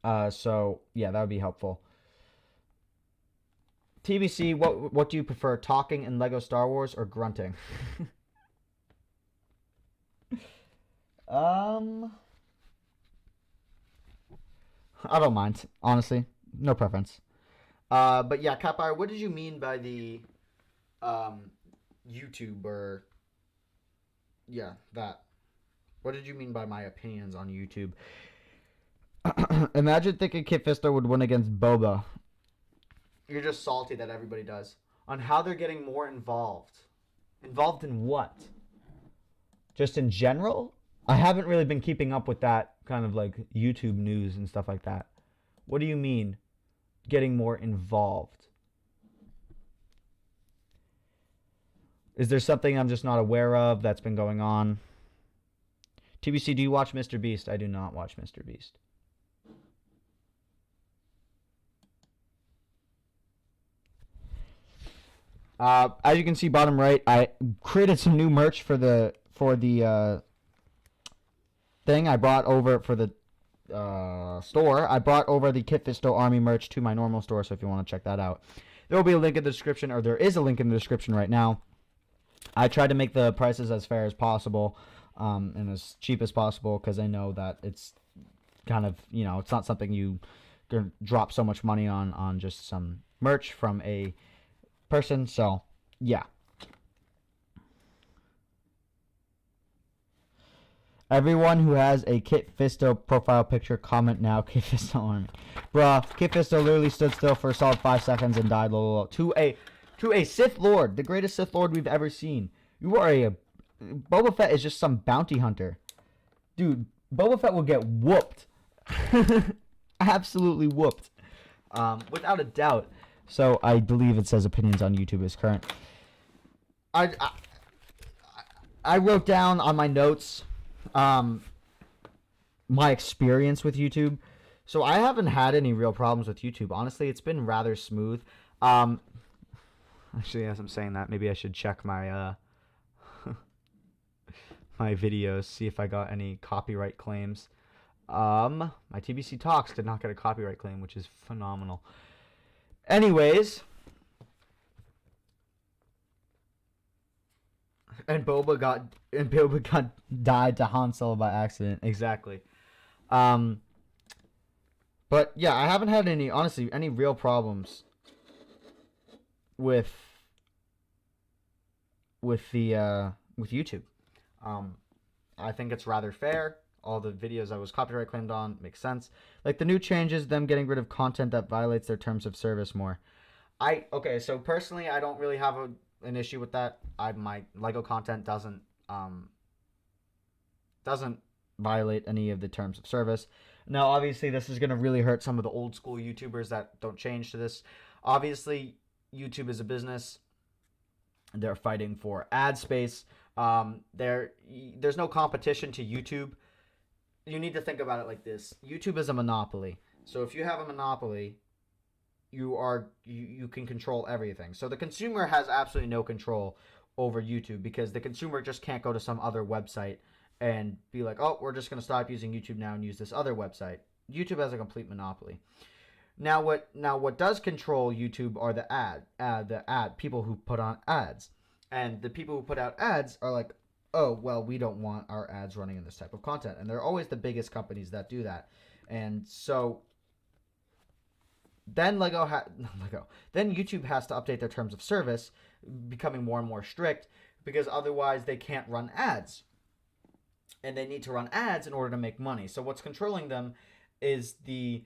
So, yeah, that would be helpful. TBC, what do you prefer, talking in LEGO Star Wars or grunting? I don't mind, honestly. No preference. But yeah, Capire, what did you mean by the YouTube or... Yeah, that. What did you mean by my opinions on YouTube? Imagine thinking Kit Fisto would win against Boba. You're just salty that everybody does. On how they're getting more involved. Involved in what? Just in general? I haven't really been keeping up with that kind of like YouTube news and stuff like that. What do you mean? Getting more involved? Is there something I'm just not aware of that's been going on? TBC, do you watch Mr. Beast? I do not watch Mr. Beast. As you can see, bottom right, I created some new merch for the thing I brought over for the store. I brought over the Kit Fisto Army merch to my normal store, so if you want to check that out, there will be a link in the description, or there is a link in the description right now. I tried to make the prices as fair as possible and as cheap as possible because I know that it's kind of, you know, it's not something you can drop so much money on just some merch from a person. So yeah, everyone who has a Kit Fisto profile picture, comment now. Kit Fisto army, bruh. Kit Fisto literally stood still for a solid 5 seconds and died to a Sith Lord, the greatest Sith Lord we've ever seen. You are a... Boba Fett is just some bounty hunter. Dude, Boba Fett will get whooped. Absolutely whooped. Without a doubt. So, I believe it says opinions on YouTube is current. I wrote down on my notes my experience with YouTube. So, I haven't had any real problems with YouTube. Honestly, it's been rather smooth. Actually, as I'm saying that, maybe I should check my my videos, see if I got any copyright claims. My TBC Talks did not get a copyright claim, which is phenomenal. Anyways, and Boba got died to Han Solo by accident. Exactly. But But yeah, I haven't had any real problems with YouTube. I think it's rather fair. All the videos I was copyright claimed on make sense. Like the new changes, them getting rid of content that violates their terms of service more. So personally, I don't really have an issue with that. My LEGO content doesn't violate any of the terms of service. Now, obviously, this is going to really hurt some of the old school YouTubers that don't change to this. Obviously, YouTube is a business. They're fighting for ad space. There's no competition to YouTube. You need to think about it like this. YouTube is a monopoly. So if you have a monopoly, you can control everything. So the consumer has absolutely no control over YouTube because the consumer just can't go to some other website and be like, oh, we're just going to stop using YouTube now and use this other website. YouTube has a complete monopoly. Now what does control YouTube are the ad people who put on ads. And the people who put out ads are like, oh, well, we don't want our ads running in this type of content. And they're always the biggest companies that do that. And so then then YouTube has to update their terms of service, becoming more and more strict, because otherwise they can't run ads. And they need to run ads in order to make money. So what's controlling them is the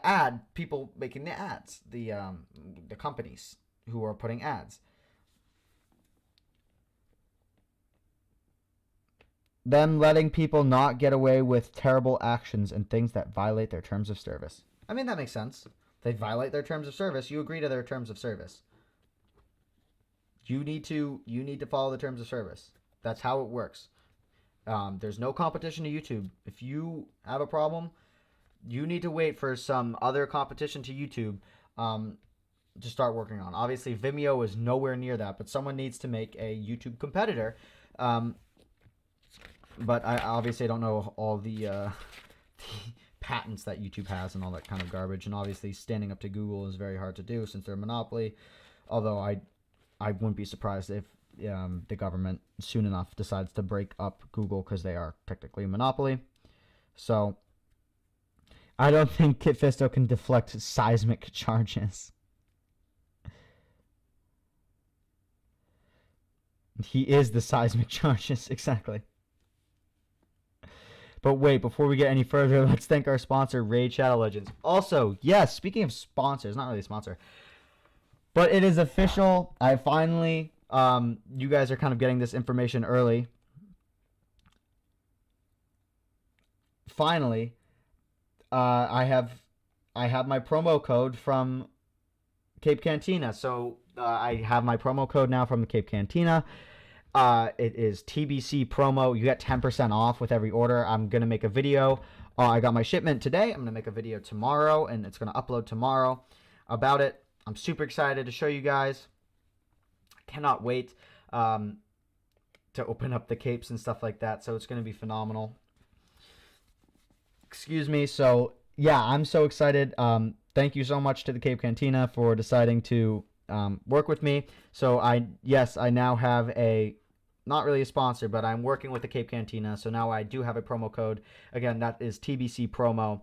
ad people making the ads, the companies who are putting ads. Them letting people not get away with terrible actions and things that violate their terms of service. I mean, that makes sense. They violate their terms of service. You agree to their terms of service. You need to follow the terms of service. That's how it works. There's no competition to YouTube. If you have a problem, you need to wait for some other competition to YouTube to start working on. Obviously, Vimeo is nowhere near that, but someone needs to make a YouTube competitor. But I obviously don't know all the patents that YouTube has and all that kind of garbage. And obviously, standing up to Google is very hard to do since they're a monopoly. Although I wouldn't be surprised if the government soon enough decides to break up Google because they are technically a monopoly. So I don't think Kit Fisto can deflect seismic charges. He is the seismic charges, exactly. But wait, before we get any further, let's thank our sponsor, Raid Shadow Legends. Also, yes, speaking of sponsors, not really a sponsor, but it is official. I finally, you guys are kind of getting this information early. Finally, I have my promo code from Cape Cantina. So I have my promo code now from the Cape Cantina. It is TBC promo. You get 10% off with every order. I'm going to make a video. I got my shipment today. I'm going to make a video tomorrow, and it's going to upload tomorrow about it. I'm super excited to show you guys. I cannot wait to open up the capes and stuff like that. So it's going to be phenomenal. Excuse me. So, yeah, I'm so excited. Thank you so much to the Cape Cantina for deciding to work with me. So, I now have not really a sponsor, but I'm working with the Cape Cantina. So now I do have a promo code. Again, that is TBC promo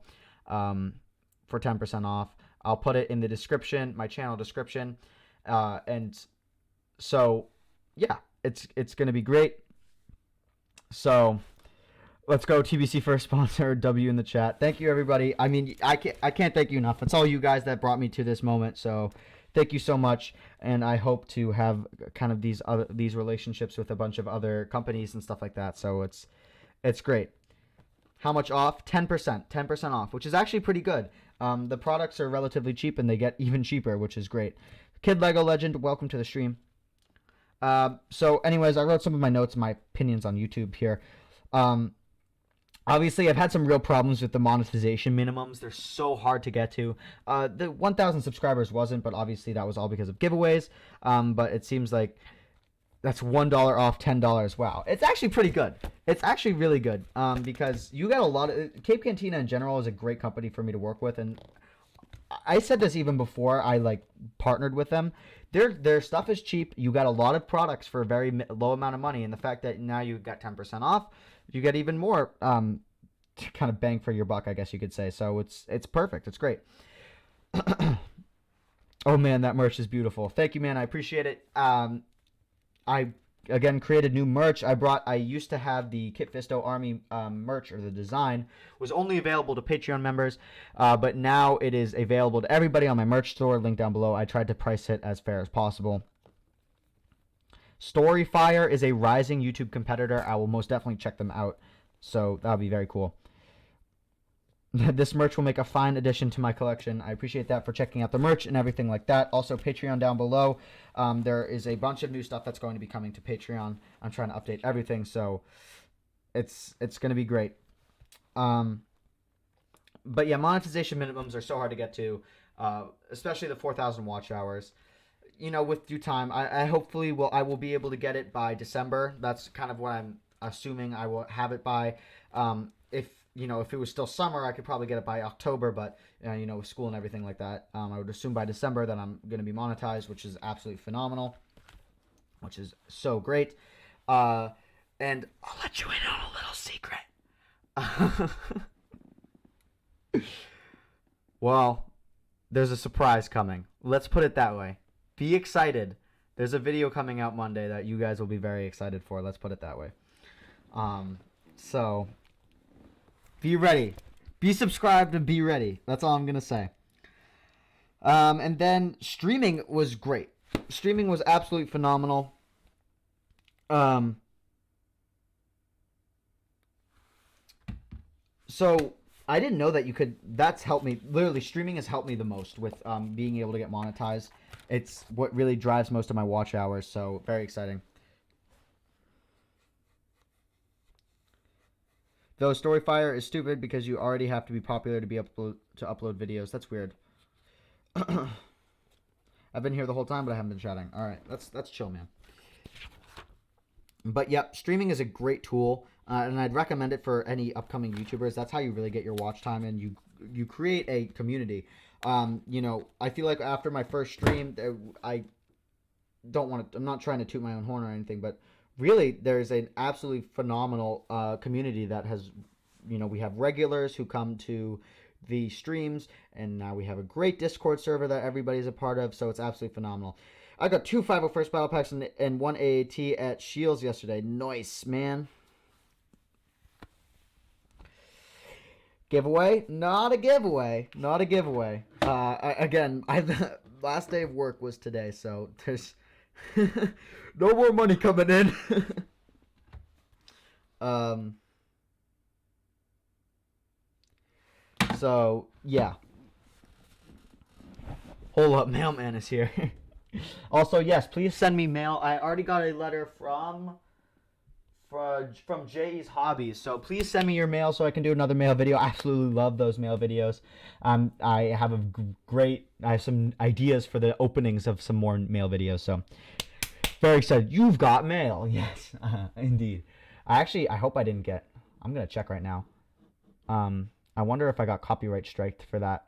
for 10% off. I'll put it in the description, my channel description. And so, yeah, it's going to be great. So let's go. TBC first sponsor, W in the chat. Thank you, everybody. I mean, I can't thank you enough. It's all you guys that brought me to this moment. So thank you so much, and I hope to have kind of these relationships with a bunch of other companies and stuff like that. So it's great. How much off? 10% off, which is actually pretty good. The products are relatively cheap, and they get even cheaper, which is great. Kid Lego Legend, welcome to the stream. So anyways, I wrote some of my notes, my opinions on YouTube here. Obviously, I've had some real problems with the monetization minimums. They're so hard to get to. The 1,000 subscribers wasn't, but obviously that was all because of giveaways. But it seems like that's $1 off $10. Wow. It's actually pretty good. It's actually really good because you get a lot of... Cape Cantina in general is a great company for me to work with. And I said this even before I partnered with them. Their stuff is cheap. You got a lot of products for a very low amount of money. And the fact that now you got 10% off, you get even more kind of bang for your buck, I guess you could say. So it's perfect. It's great. Oh man, that merch is beautiful. Thank you, man. I appreciate it. I again created new merch. I used to have the Kit Fisto Army merch, or the design was only available to Patreon members, but now it is available to everybody on my merch store. Link down below. I tried to price it as fair as possible. Storyfire is a rising YouTube competitor. I will most definitely check them out. So that'll be very cool. This merch will make a fine addition to my collection. I appreciate that for checking out the merch and everything like that. Also, Patreon down below. There is a bunch of new stuff that's going to be coming to Patreon. I'm trying to update everything, so it's going to be great. But yeah, monetization minimums are so hard to get to, especially the 4,000 watch hours. You know, with due time, I hopefully I will be able to get it by December. That's kind of what I'm assuming I will have it by. If it was still summer, I could probably get it by October, but, with school and everything like that, I would assume by December that I'm going to be monetized, which is absolutely phenomenal, which is so great. And I'll let you in on a little secret. Well, there's a surprise coming. Let's put it that way. Be excited. There's a video coming out Monday that you guys will be very excited for. Let's put it that way. So be ready. Be subscribed and be ready. That's all I'm going to say. And then streaming was great. Streaming was absolutely phenomenal. So I didn't know that you could. That's helped me. Literally, streaming has helped me the most with being able to get monetized. It's what really drives most of my watch hours. So very exciting. Though Storyfire is stupid because you already have to be popular to be to upload videos. That's weird. I've been here the whole time, but I haven't been chatting. All right, that's chill, man. But yep, streaming is a great tool, and I'd recommend it for any upcoming YouTubers. That's how you really get your watch time, and you create a community. I feel like after my first stream, I'm not trying to toot my own horn or anything, but really there's an absolutely phenomenal community that has, we have regulars who come to the streams, and now we have a great Discord server that everybody's a part of, so it's absolutely phenomenal. I got 2 501st Battle Packs and 1 AAT at Shields yesterday. Nice, man. Giveaway? Not a giveaway. Not a giveaway. The last day of work was today, so there's no more money coming in. So, yeah. Hold up, mailman is here. Also, yes, please send me mail. I already got a letter from Jay's Hobbies, so please send me your mail so I can do another mail video. I absolutely love those mail videos. I have some ideas for the openings of some more mail videos, so very excited. You've got mail. Yes, indeed. I hope I didn't get, I'm going to check right now. I wonder if I got copyright striked for that.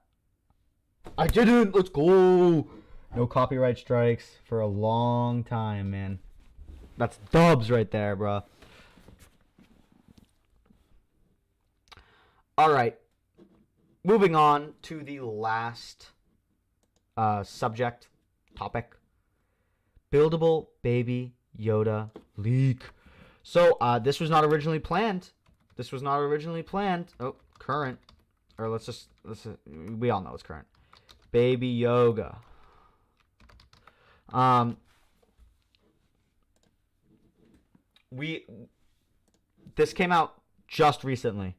I didn't. Let's go. No copyright strikes for a long time, man. That's dubs right there, bro. All right. Moving on to the last topic. Buildable Baby Yoda leak. So, this was not originally planned. Oh, current. Or we all know it's current. Baby Yoda. This came out just recently.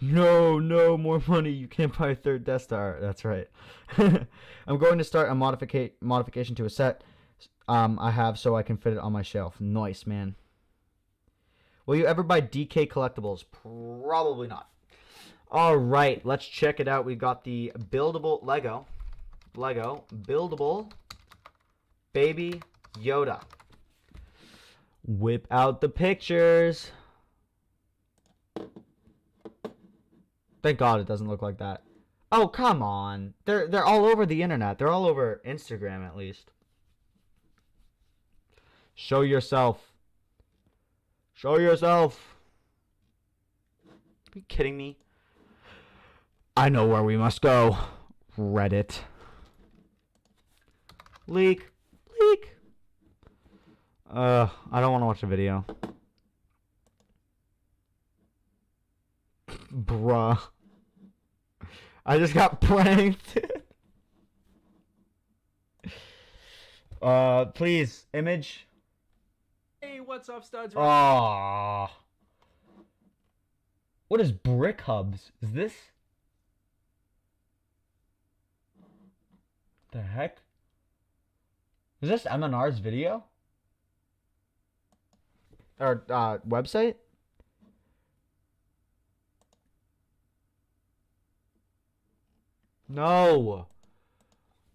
No more money. You can't buy a third Death Star. That's right. I'm going to start a modification to a set I have so I can fit it on my shelf. Nice, man. Will you ever buy DK collectibles? Probably not. All right, let's check it out. We got the buildable Lego buildable Baby Yoda. Whip out the pictures. Thank God it doesn't look like that. Oh, come on. They're all over the internet. They're all over Instagram, at least. Show yourself. Show yourself. you kidding me? I know where we must go. Reddit. Leak. Leak. I don't want to watch the video. Bruh. I just got pranked. Please, image.
Hey, what's up, studs?
Aww. What is Brick Hubs? Is this? The heck? Is this MNR's video? Or, website? No.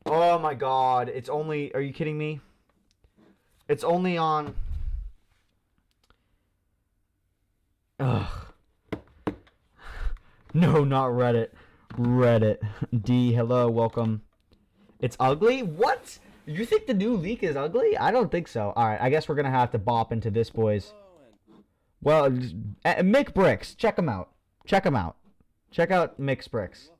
Oh my god. It's only... Are you kidding me? It's only on... Ugh. No, not Reddit. Reddit. D, hello, welcome. It's ugly? What? You think the new leak is ugly? I don't think so. Alright, I guess we're gonna have to bop into this, boys. Well, Mick Bricks. Check him out. Check him out. Check out Mick's Bricks.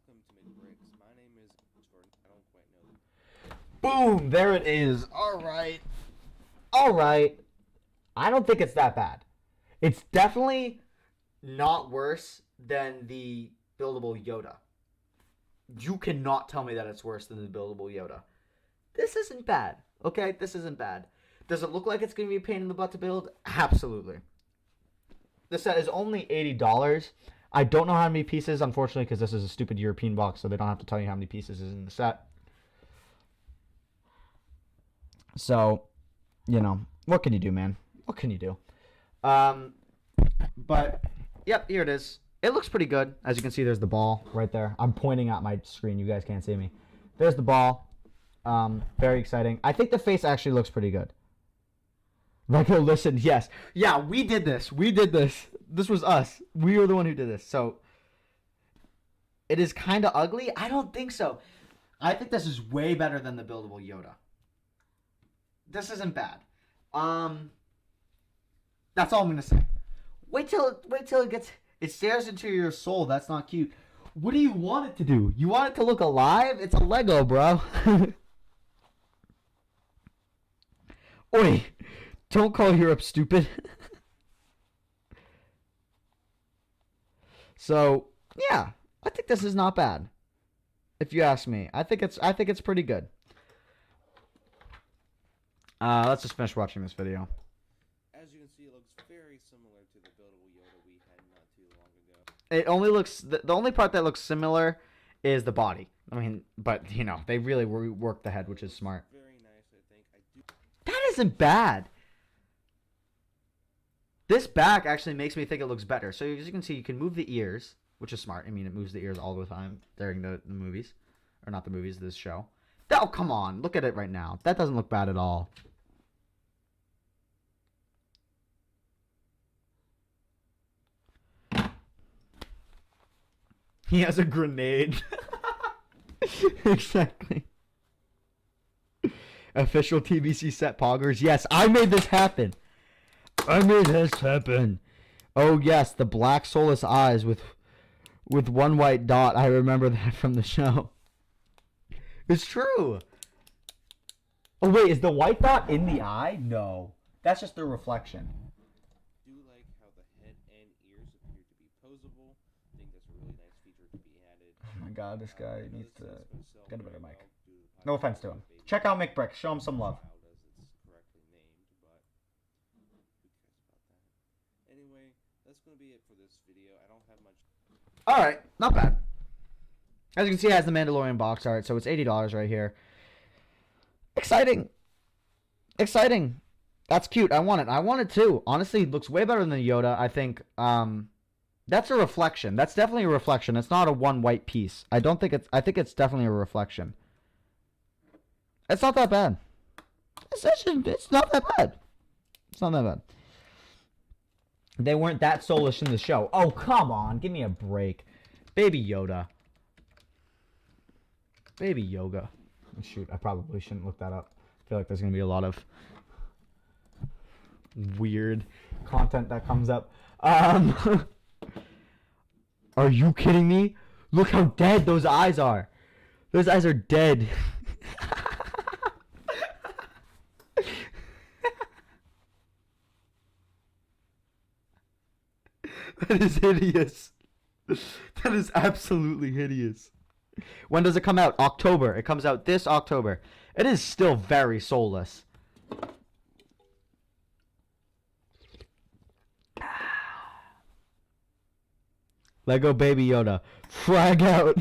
Boom! There it is. Alright. Alright. I don't think it's that bad. It's definitely not worse than the buildable Yoda. You cannot tell me that it's worse than the buildable Yoda. This isn't bad. Okay? This isn't bad. Does it look like it's going to be a pain in the butt to build? Absolutely. The set is only $80. I don't know how many pieces, unfortunately, because this is a stupid European box, so they don't have to tell you how many pieces is in the set. So, you know, what can you do, man? What can you do? But, yep, here it is. It looks pretty good. As you can see, there's the ball right there. I'm pointing at my screen. You guys can't see me. There's the ball. Very exciting. I think the face actually looks pretty good. Like, listen, yes. Yeah, we did this. We did this. This was us. We were the one who did this. So, it is kind of ugly? I don't think so. I think this is way better than the buildable Yoda. This isn't bad. That's all I'm going to say. Wait till it gets... It stares into your soul. That's not cute. What do you want it to do? You want it to look alive? It's a Lego, bro. Oi. Don't call Europe stupid. So, yeah. I think this is not bad. If you ask me. I think it's pretty good. Let's just finish watching this video.
As you can see, it looks very similar to the buildable Yoda we had not too long ago.
It only looks... The only part that looks similar is the body. I mean, but, you know, they really reworked the head, which is smart.
Very nice, I think.
That isn't bad. This back actually makes me think it looks better. So, as you can see, you can move the ears, which is smart. I mean, it moves the ears all the time during the movies. Or not the movies, this show. Oh, come on. Look at it right now. That doesn't look bad at all. He has a grenade. Exactly. Official TBC set poggers. Yes, I made this happen. I made this happen. Oh, yes, the black soulless eyes with one white dot. I remember that from the show. It's true. Oh, wait, is the white dot in the eye? No. That's just the reflection.
I do like how the head and ears appear to be posable. I think that's a really nice feature to be added.
Oh my god, this guy needs to get a better mic. No offense to him. Check out Mick Brick. Show him some love.
Anyway, that's going to be it for this video. I don't have much...
Alright, not bad. As you can see, it has the Mandalorian box art, so it's $80 right here. Exciting. Exciting. That's cute. I want it. I want it too. Honestly, it looks way better than the Yoda. I think that's a reflection. That's definitely a reflection. It's not a one white piece. I think it's definitely a reflection. It's not that bad. It's not that bad. It's not that bad. They weren't that soulish in the show. Oh, come on. Give me a break. Baby Yoda. Baby Yoga. Shoot, I probably shouldn't look that up. I feel like there's going to be a lot of weird content that comes up. Are you kidding me? Look how dead those eyes are. Those eyes are dead. That is hideous. That is absolutely hideous. When does it come out? October. It comes out this October. It is still very soulless. Lego Baby Yoda. Frag out.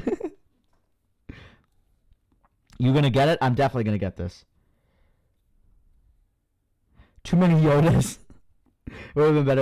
You gonna get it? I'm definitely gonna get this. Too many Yodas. It would have been better